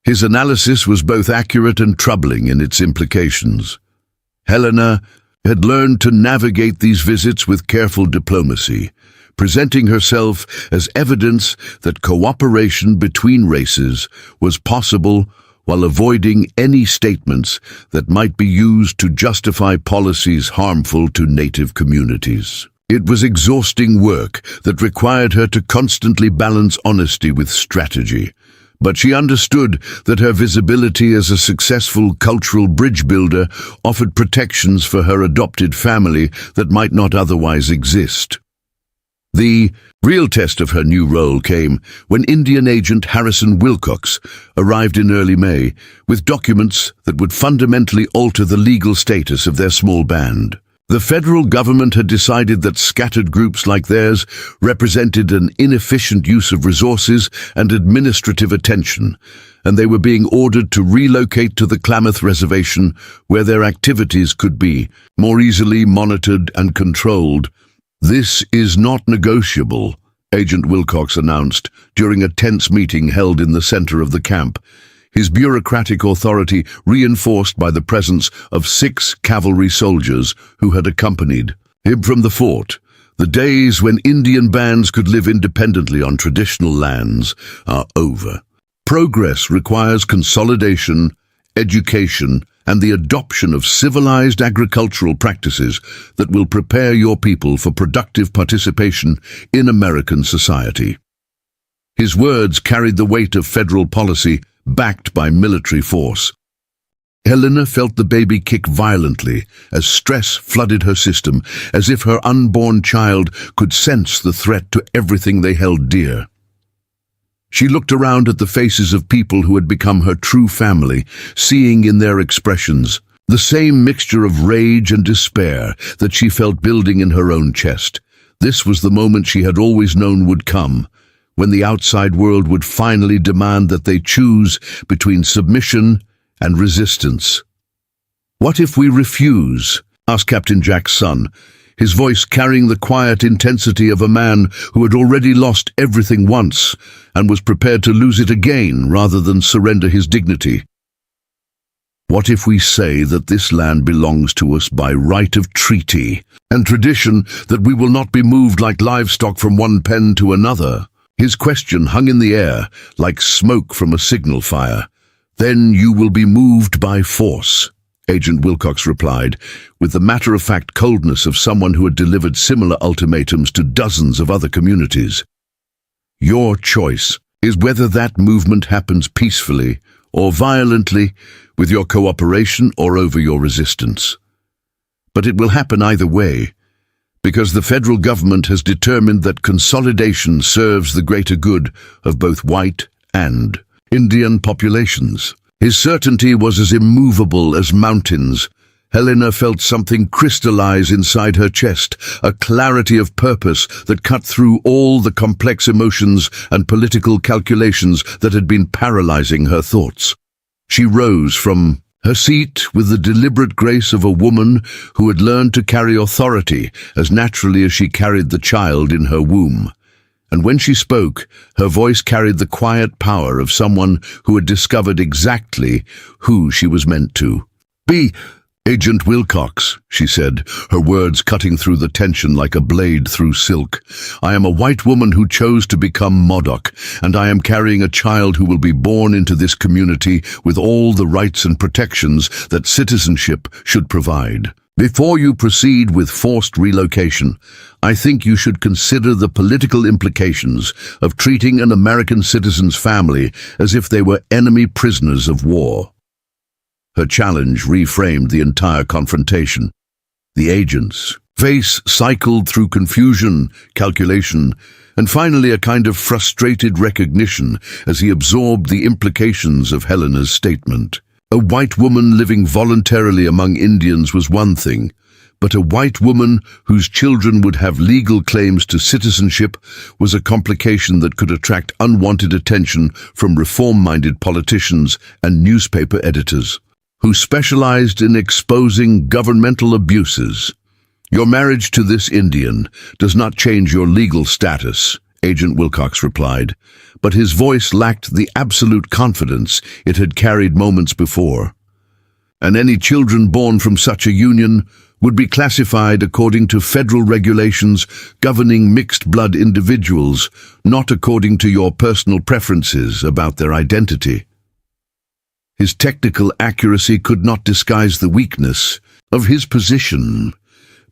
His analysis was both accurate and troubling in its implications. Helena had learned to navigate these visits with careful diplomacy, presenting herself as evidence that cooperation between races was possible while avoiding any statements that might be used to justify policies harmful to native communities. It was exhausting work that required her to constantly balance honesty with strategy, but she understood that her visibility as a successful cultural bridge builder offered protections for her adopted family that might not otherwise exist. The real test of her new role came when Indian agent Harrison Wilcox arrived in early May with documents that would fundamentally alter the legal status of their small band. The federal government had decided that scattered groups like theirs represented an inefficient use of resources and administrative attention, and they were being ordered to relocate to the Klamath Reservation where their activities could be more easily monitored and controlled. "This is not negotiable," Agent Wilcox announced during a tense meeting held in the center of the camp, his bureaucratic authority reinforced by the presence of 6 cavalry soldiers who had accompanied him from the fort. The days when Indian bands could live independently on traditional lands are over. Progress requires consolidation, education, and the adoption of civilized agricultural practices that will prepare your people for productive participation in American society. His words carried the weight of federal policy backed by military force. Helena felt the baby kick violently as stress flooded her system, as if her unborn child could sense the threat to everything they held dear. She looked around at the faces of people who had become her true family, seeing in their expressions the same mixture of rage and despair that she felt building in her own chest. This was the moment she had always known would come, when the outside world would finally demand that they choose between submission and resistance. "What if we refuse?" asked Captain Jack's son, his voice carrying the quiet intensity of a man who had already lost everything once and was prepared to lose it again rather than surrender his dignity. "What if we say that this land belongs to us by right of treaty and tradition, that we will not be moved like livestock from one pen to another?" His question hung in the air like smoke from a signal fire. "Then you will be moved by force," Agent Wilcox replied, with the matter-of-fact coldness of someone who had delivered similar ultimatums to dozens of other communities. "Your choice is whether that movement happens peacefully or violently, with your cooperation or over your resistance. But it will happen either way, because the federal government has determined that consolidation serves the greater good of both white and Indian populations." His certainty was as immovable as mountains. Helena felt something crystallize inside her chest, a clarity of purpose that cut through all the complex emotions and political calculations that had been paralyzing her thoughts. She rose from Her seat with the deliberate grace of a woman who had learned to carry authority as naturally as she carried the child in her womb. And when she spoke, her voice carried the quiet power of someone who had discovered exactly who she was meant to be. "Agent Wilcox," she said, her words cutting through the tension like a blade through silk. "I am a white woman who chose to become Modoc, and I am carrying a child who will be born into this community with all the rights and protections that citizenship should provide. Before you proceed with forced relocation, I think you should consider the political implications of treating an American citizen's family as if they were enemy prisoners of war." Her challenge reframed the entire confrontation. The agent's face cycled through confusion, calculation, and finally a kind of frustrated recognition as he absorbed the implications of Helena's statement. A white woman living voluntarily among Indians was one thing, but a white woman whose children would have legal claims to citizenship was a complication that could attract unwanted attention from reform-minded politicians and newspaper editors who specialized in exposing governmental abuses. "Your marriage to this Indian does not change your legal status," Agent Wilcox replied, but his voice lacked the absolute confidence it had carried moments before. "And any children born from such a union would be classified according to federal regulations governing mixed-blood individuals, not according to your personal preferences about their identity." His technical accuracy could not disguise the weakness of his position.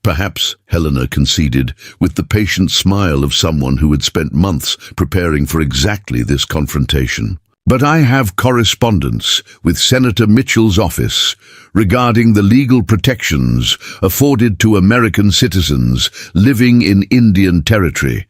"Perhaps," Helena conceded, with the patient smile of someone who had spent months preparing for exactly this confrontation. "But I have correspondence with Senator Mitchell's office regarding the legal protections afforded to American citizens living in Indian territory.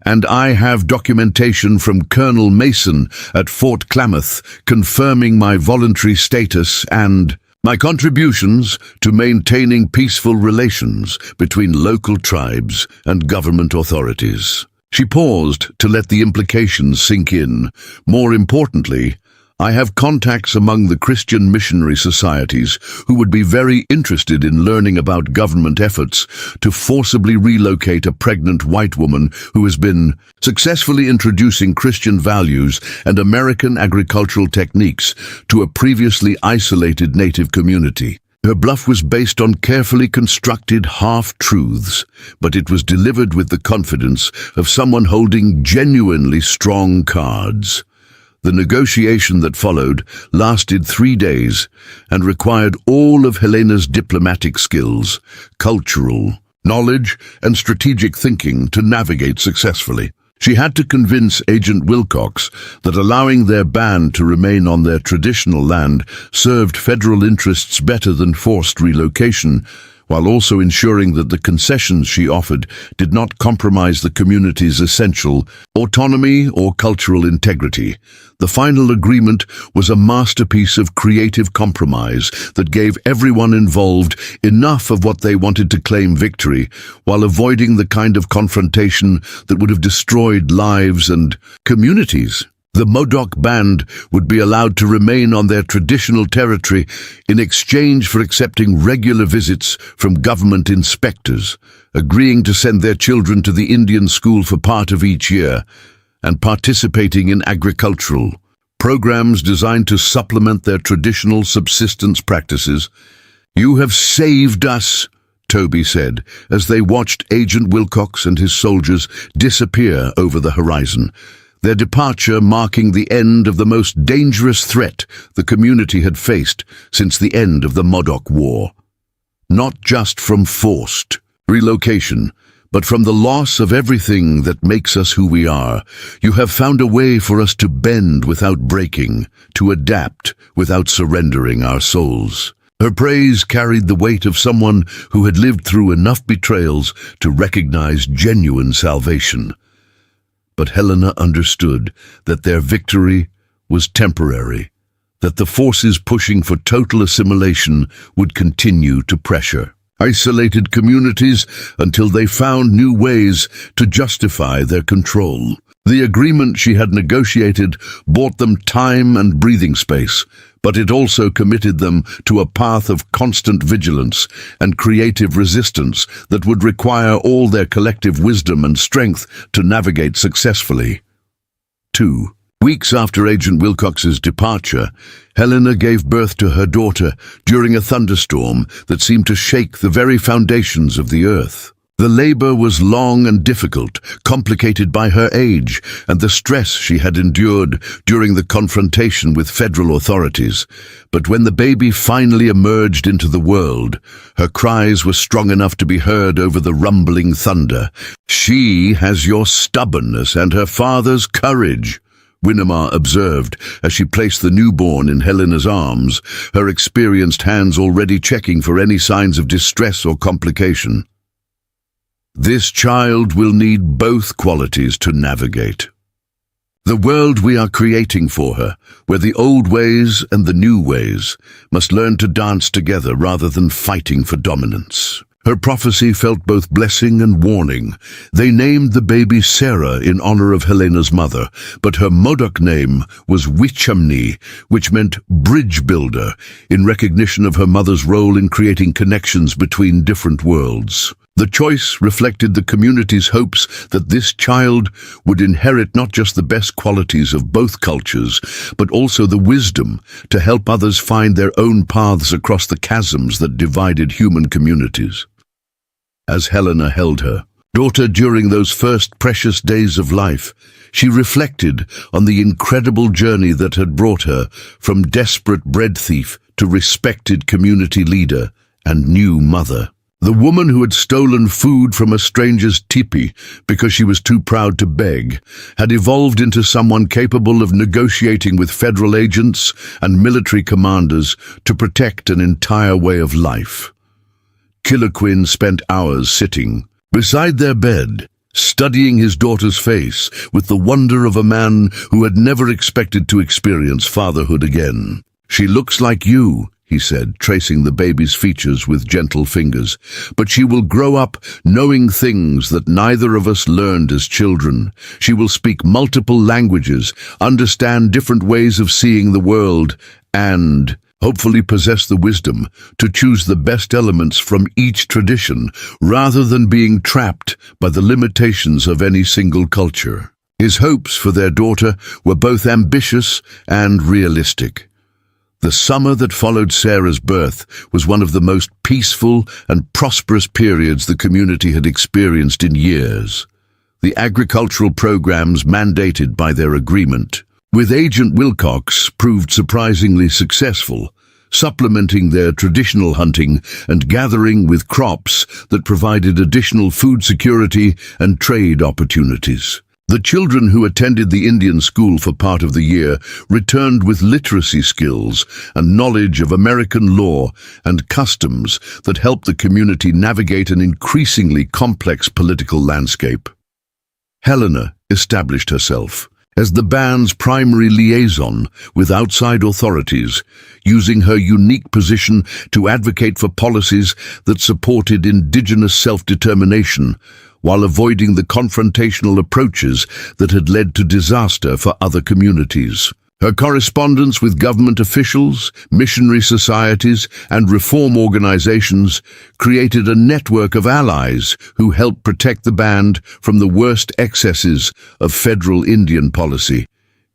And I have documentation from Colonel Mason at Fort Klamath confirming my voluntary status and my contributions to maintaining peaceful relations between local tribes and government authorities." She paused to let the implications sink in. "More importantly, I have contacts among the Christian missionary societies who would be very interested in learning about government efforts to forcibly relocate a pregnant white woman who has been successfully introducing Christian values and American agricultural techniques to a previously isolated native community." Her bluff was based on carefully constructed half-truths, but it was delivered with the confidence of someone holding genuinely strong cards. The negotiation that followed lasted 3 days and required all of Helena's diplomatic skills, cultural knowledge, and strategic thinking to navigate successfully. She had to convince Agent Wilcox that allowing their band to remain on their traditional land served federal interests better than forced relocation, while also ensuring that the concessions she offered did not compromise the community's essential autonomy or cultural integrity. The final agreement was a masterpiece of creative compromise that gave everyone involved enough of what they wanted to claim victory, while avoiding the kind of confrontation that would have destroyed lives and communities. The Modoc band would be allowed to remain on their traditional territory in exchange for accepting regular visits from government inspectors, agreeing to send their children to the Indian school for part of each year, and participating in agricultural programs designed to supplement their traditional subsistence practices. "You have saved us," Toby said, as they watched Agent Wilcox and his soldiers disappear over the horizon, their departure marking the end of the most dangerous threat the community had faced since the end of the Modoc War. Not just from forced relocation, but from the loss of everything that makes us who we are. You have found a way for us to bend without breaking, to adapt without surrendering our souls. Her praise carried the weight of someone who had lived through enough betrayals to recognize genuine salvation. But Helena understood that their victory was temporary, that the forces pushing for total assimilation would continue to pressure isolated communities until they found new ways to justify their control. The agreement she had negotiated bought them time and breathing space, but it also committed them to a path of constant vigilance and creative resistance that would require all their collective wisdom and strength to navigate successfully. 2. Weeks after Agent Wilcox's departure, Helena gave birth to her daughter during a thunderstorm that seemed to shake the very foundations of the earth. The labor was long and difficult, complicated by her age and the stress she had endured during the confrontation with federal authorities. But when the baby finally emerged into the world, her cries were strong enough to be heard over the rumbling thunder. "She has your stubbornness and her father's courage," Winnemar observed as she placed the newborn in Helena's arms, her experienced hands already checking for any signs of distress or complication. "This child will need both qualities to navigate the world we are creating for her, where the old ways and the new ways must learn to dance together rather than fighting for dominance." Her prophecy felt both blessing and warning. They named the baby Sarah in honor of Helena's mother, but her Modoc name was Wichamni, which meant bridge builder, in recognition of her mother's role in creating connections between different worlds. The choice reflected the community's hopes that this child would inherit not just the best qualities of both cultures, but also the wisdom to help others find their own paths across the chasms that divided human communities. As Helena held her daughter during those first precious days of life, she reflected on the incredible journey that had brought her from desperate bread thief to respected community leader and new mother. The woman who had stolen food from a stranger's tipi because she was too proud to beg had evolved into someone capable of negotiating with federal agents and military commanders to protect an entire way of life. Kiloquin spent hours sitting beside their bed, studying his daughter's face with the wonder of a man who had never expected to experience fatherhood again. "She looks like you," he said, tracing the baby's features with gentle fingers, "but she will grow up knowing things that neither of us learned as children. She will speak multiple languages, understand different ways of seeing the world, and hopefully possess the wisdom to choose the best elements from each tradition rather than being trapped by the limitations of any single culture." His hopes for their daughter were both ambitious and realistic. The summer that followed Sarah's birth was one of the most peaceful and prosperous periods the community had experienced in years. The agricultural programs mandated by their agreement with Agent Wilcox proved surprisingly successful, supplementing their traditional hunting and gathering with crops that provided additional food security and trade opportunities. The children who attended the Indian school for part of the year returned with literacy skills and knowledge of American law and customs that helped the community navigate an increasingly complex political landscape. Helena established herself as the band's primary liaison with outside authorities, using her unique position to advocate for policies that supported indigenous self-determination, while avoiding the confrontational approaches that had led to disaster for other communities. Her correspondence with government officials, missionary societies, and reform organizations created a network of allies who helped protect the band from the worst excesses of federal Indian policy.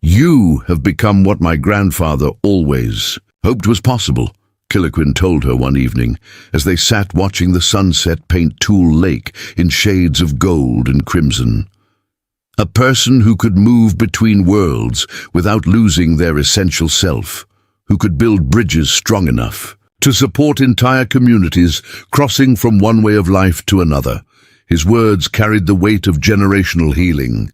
"You have become what my grandfather always hoped was possible," Kiloquin told her one evening, as they sat watching the sunset paint Tool Lake in shades of gold and crimson. "A person who could move between worlds without losing their essential self, who could build bridges strong enough to support entire communities crossing from one way of life to another." His words carried the weight of generational healing.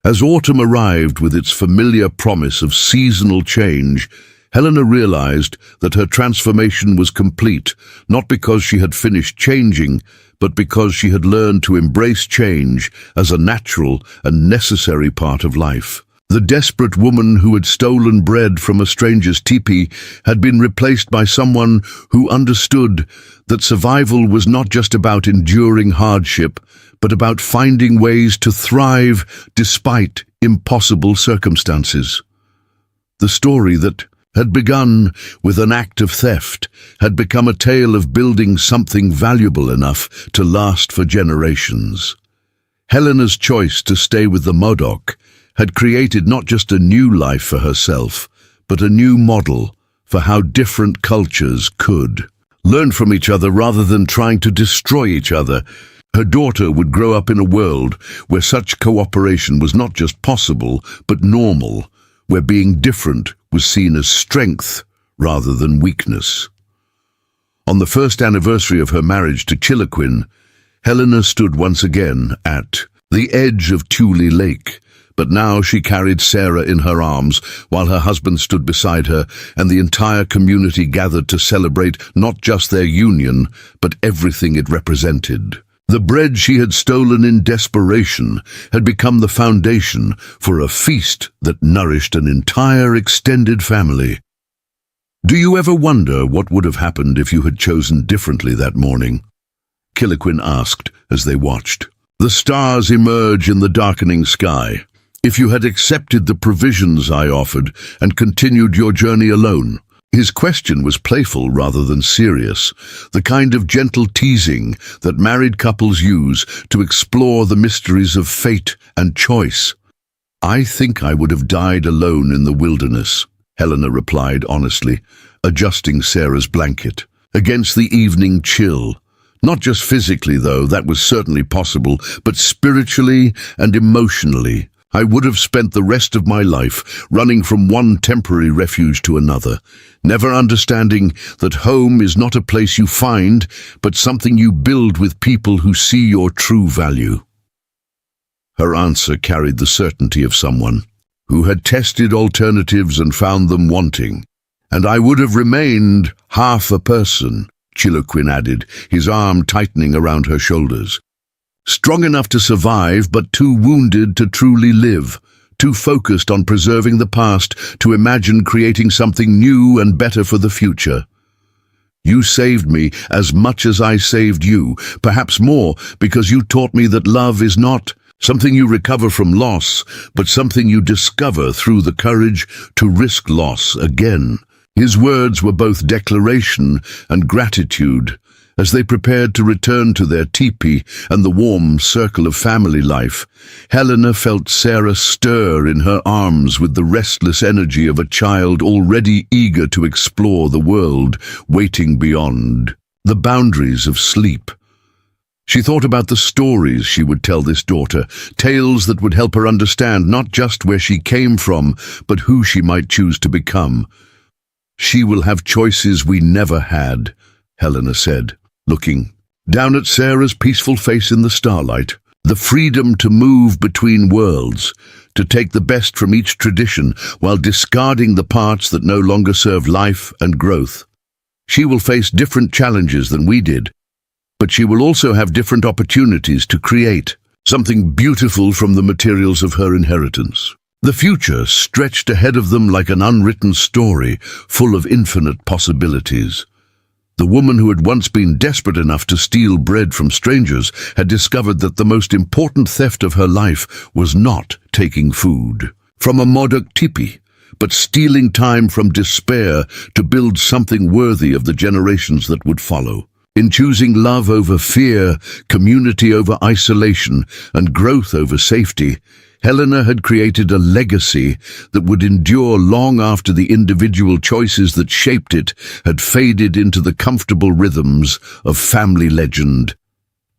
As autumn arrived with its familiar promise of seasonal change, Helena realized that her transformation was complete, not because she had finished changing, but because she had learned to embrace change as a natural and necessary part of life. The desperate woman who had stolen bread from a stranger's teepee had been replaced by someone who understood that survival was not just about enduring hardship, but about finding ways to thrive despite impossible circumstances. The story that had begun with an act of theft had become a tale of building something valuable enough to last for generations. Helena's choice to stay with the Modoc had created not just a new life for herself, but a new model for how different cultures could learn from each other rather than trying to destroy each other. Her daughter would grow up in a world where such cooperation was not just possible, but normal, where being different was seen as strength rather than weakness. On the first anniversary of her marriage to Chiloquin, Helena stood once again at the edge of Tule Lake, but now she carried Sarah in her arms while her husband stood beside her, and the entire community gathered to celebrate not just their union, but everything it represented. The bread she had stolen in desperation had become the foundation for a feast that nourished an entire extended family. Do you ever wonder what would have happened if you had chosen differently that morning? Chiloquin asked as they watched. The stars emerge in the darkening sky. If you had accepted the provisions I offered and continued your journey alone. His question was playful rather than serious, the kind of gentle teasing that married couples use to explore the mysteries of fate and choice. I think I would have died alone in the wilderness, Helena replied honestly, adjusting Sarah's blanket. Against the evening chill. Not just physically, though, that was certainly possible, but spiritually and emotionally. I would have spent the rest of my life running from one temporary refuge to another, never understanding that home is not a place you find, but something you build with people who see your true value. Her answer carried the certainty of someone who had tested alternatives and found them wanting. And I would have remained half a person, Chiloquin added, his arm tightening around her shoulders. Strong enough to survive, but too wounded to truly live, too focused on preserving the past to imagine creating something new and better for the future. You saved me as much as I saved you, perhaps more, because you taught me that love is not something you recover from loss, but something you discover through the courage to risk loss again. His words were both declaration and gratitude. As they prepared to return to their tipi and the warm circle of family life, Helena felt Sarah stir in her arms with the restless energy of a child already eager to explore the world, waiting beyond the boundaries of sleep. She thought about the stories she would tell this daughter, tales that would help her understand not just where she came from, but who she might choose to become. She will have choices we never had, Helena said, looking down at Sarah's peaceful face in the starlight. The freedom to move between worlds, to take the best from each tradition while discarding the parts that no longer serve life and growth. She will face different challenges than we did, but she will also have different opportunities to create something beautiful from the materials of her inheritance. The future stretched ahead of them like an unwritten story, full of infinite possibilities. The woman who had once been desperate enough to steal bread from strangers had discovered that the most important theft of her life was not taking food from a Modoc tipi, but stealing time from despair to build something worthy of the generations that would follow. In choosing love over fear, community over isolation, and growth over safety, Helena had created a legacy that would endure long after the individual choices that shaped it had faded into the comfortable rhythms of family legend.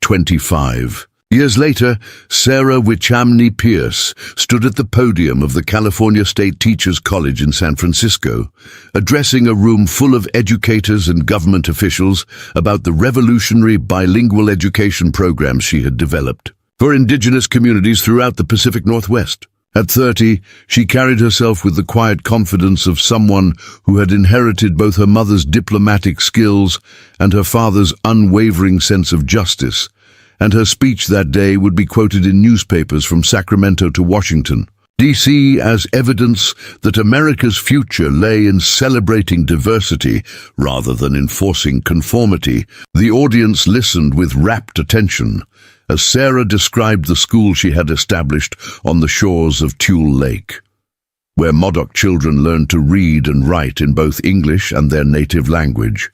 25 years later, Sarah Wichamney Pierce stood at the podium of the California State Teachers College in San Francisco, addressing a room full of educators and government officials about the revolutionary bilingual education programs she had developed for indigenous communities throughout the Pacific Northwest. At 30, she carried herself with the quiet confidence of someone who had inherited both her mother's diplomatic skills and her father's unwavering sense of justice, and her speech that day would be quoted in newspapers from Sacramento to Washington, D.C. as evidence that America's future lay in celebrating diversity rather than enforcing conformity. The audience listened with rapt attention, as Sarah described the school she had established on the shores of Tule Lake, where Modoc children learned to read and write in both English and their native language,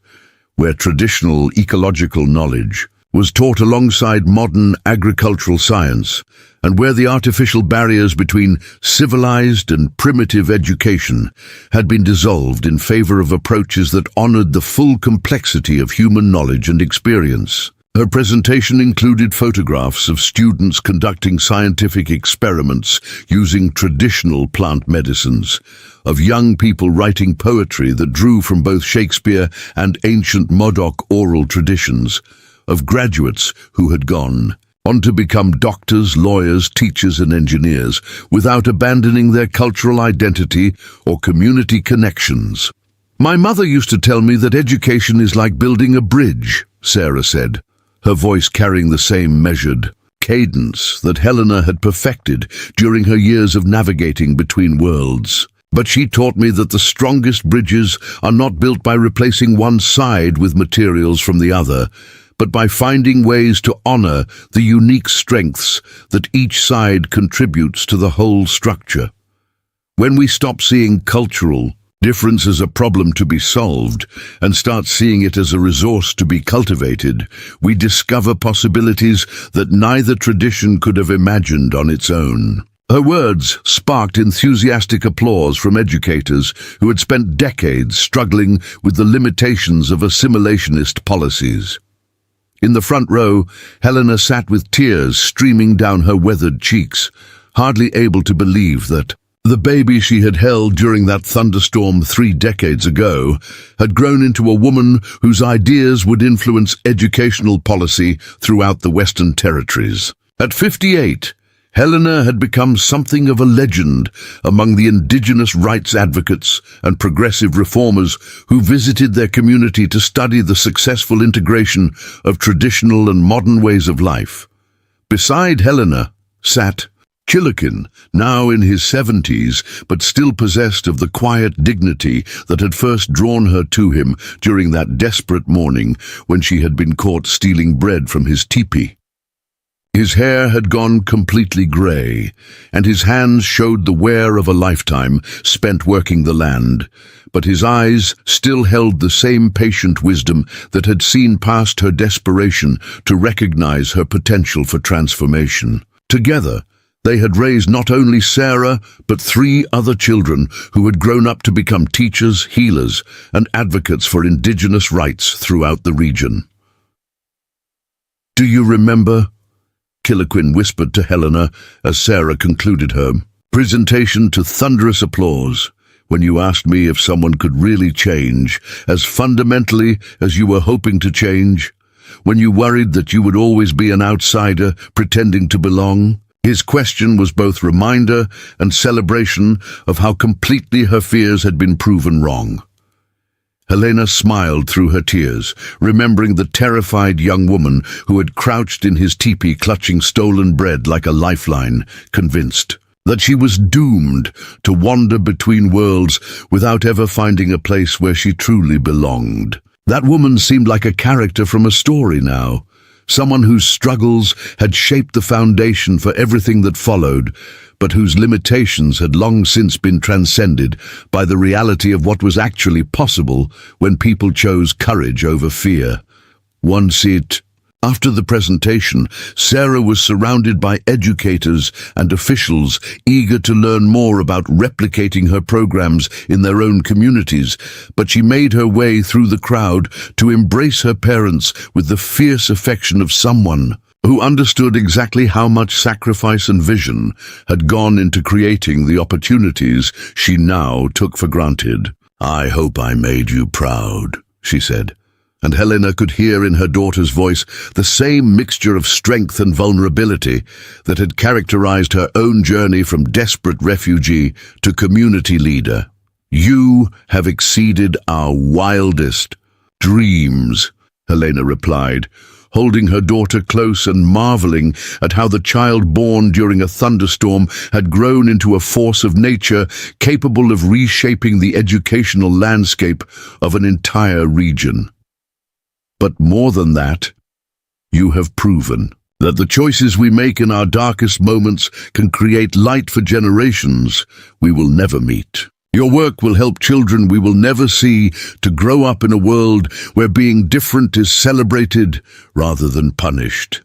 where traditional ecological knowledge was taught alongside modern agricultural science, and where the artificial barriers between civilized and primitive education had been dissolved in favor of approaches that honored the full complexity of human knowledge and experience. Her presentation included photographs of students conducting scientific experiments using traditional plant medicines, of young people writing poetry that drew from both Shakespeare and ancient Modoc oral traditions, of graduates who had gone on to become doctors, lawyers, teachers, and engineers without abandoning their cultural identity or community connections. "My mother used to tell me that education is like building a bridge," Sarah said, her voice carrying the same measured cadence that Helena had perfected during her years of navigating between worlds. "But she taught me that the strongest bridges are not built by replacing one side with materials from the other, but by finding ways to honor the unique strengths that each side contributes to the whole structure. When we stop seeing cultural difference as a problem to be solved and start seeing it as a resource to be cultivated, we discover possibilities that neither tradition could have imagined on its own." Her words sparked enthusiastic applause from educators who had spent decades struggling with the limitations of assimilationist policies. In the front row, Helena sat with tears streaming down her weathered cheeks, hardly able to believe that the baby she had held during that thunderstorm 3 decades ago had grown into a woman whose ideas would influence educational policy throughout the Western Territories. At 58, Helena had become something of a legend among the indigenous rights advocates and progressive reformers who visited their community to study the successful integration of traditional and modern ways of life. Beside Helena sat Chilokin, now in his 70s, but still possessed of the quiet dignity that had first drawn her to him during that desperate morning when she had been caught stealing bread from his tipi. His hair had gone completely grey, and his hands showed the wear of a lifetime spent working the land, but his eyes still held the same patient wisdom that had seen past her desperation to recognize her potential for transformation. Together, they had raised not only Sarah, but 3 other children who had grown up to become teachers, healers, and advocates for indigenous rights throughout the region. "Do you remember?" Chiloquin whispered to Helena as Sarah concluded her presentation to thunderous applause, "when you asked me if someone could really change as fundamentally as you were hoping to change, when you worried that you would always be an outsider pretending to belong?" His question was both reminder and celebration of how completely her fears had been proven wrong. Helena smiled through her tears, remembering the terrified young woman who had crouched in his teepee clutching stolen bread like a lifeline, convinced that she was doomed to wander between worlds without ever finding a place where she truly belonged. That woman seemed like a character from a story now, someone whose struggles had shaped the foundation for everything that followed, but whose limitations had long since been transcended by the reality of what was actually possible when people chose courage over fear. After the presentation, Sarah was surrounded by educators and officials eager to learn more about replicating her programs in their own communities, but she made her way through the crowd to embrace her parents with the fierce affection of someone who understood exactly how much sacrifice and vision had gone into creating the opportunities she now took for granted. "I hope I made you proud," she said, and Helena could hear in her daughter's voice the same mixture of strength and vulnerability that had characterized her own journey from desperate refugee to community leader. "You have exceeded our wildest dreams," Helena replied, holding her daughter close and marveling at how the child born during a thunderstorm had grown into a force of nature capable of reshaping the educational landscape of an entire region. "But more than that, you have proven that the choices we make in our darkest moments can create light for generations we will never meet. Your work will help children we will never see to grow up in a world where being different is celebrated rather than punished.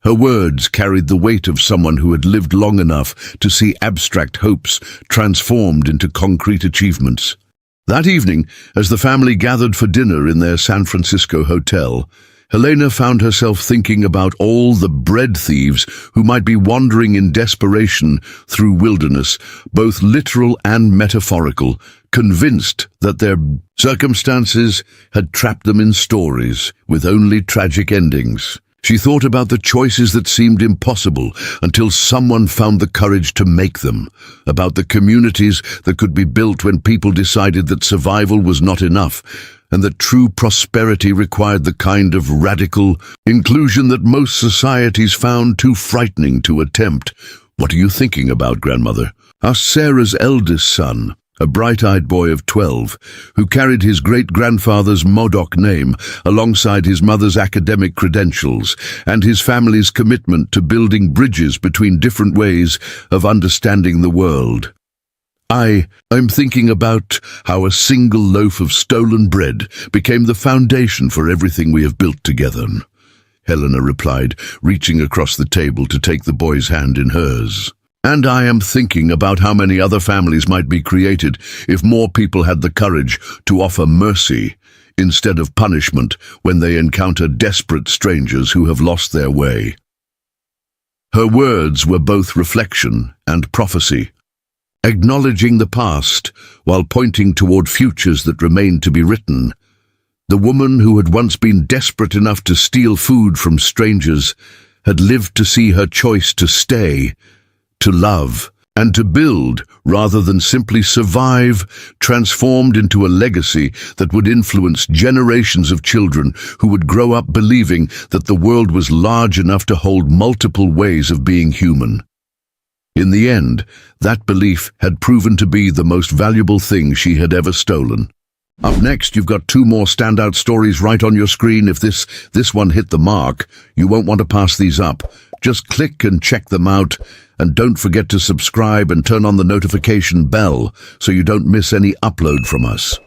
Her words carried the weight of someone who had lived long enough to see abstract hopes transformed into concrete achievements. That evening, as the family gathered for dinner in their San Francisco hotel, Helena found herself thinking about all the bread thieves who might be wandering in desperation through wilderness, both literal and metaphorical, convinced that their circumstances had trapped them in stories with only tragic endings. She thought about the choices that seemed impossible until someone found the courage to make them, about the communities that could be built when people decided that survival was not enough, and that true prosperity required the kind of radical inclusion that most societies found too frightening to attempt. "What are you thinking about, grandmother?" asked Sarah's eldest son, a bright-eyed boy of 12, who carried his great-grandfather's Modoc name alongside his mother's academic credentials and his family's commitment to building bridges between different ways of understanding the world. I'm thinking about how a single loaf of stolen bread became the foundation for everything we have built together," Helena replied, reaching across the table to take the boy's hand in hers. "And I am thinking about how many other families might be created if more people had the courage to offer mercy instead of punishment when they encounter desperate strangers who have lost their way." Her words were both reflection and prophecy, acknowledging the past while pointing toward futures that remained to be written. The woman who had once been desperate enough to steal food from strangers had lived to see her choice to stay, to love, and to build rather than simply survive transformed into a legacy that would influence generations of children who would grow up believing that the world was large enough to hold multiple ways of being human. In the end, that belief had proven to be the most valuable thing she had ever stolen. Up next, you've got 2 more standout stories right on your screen. If this one hit the mark, you won't want to pass these up. Just click and check them out, and don't forget to subscribe and turn on the notification bell so you don't miss any upload from us.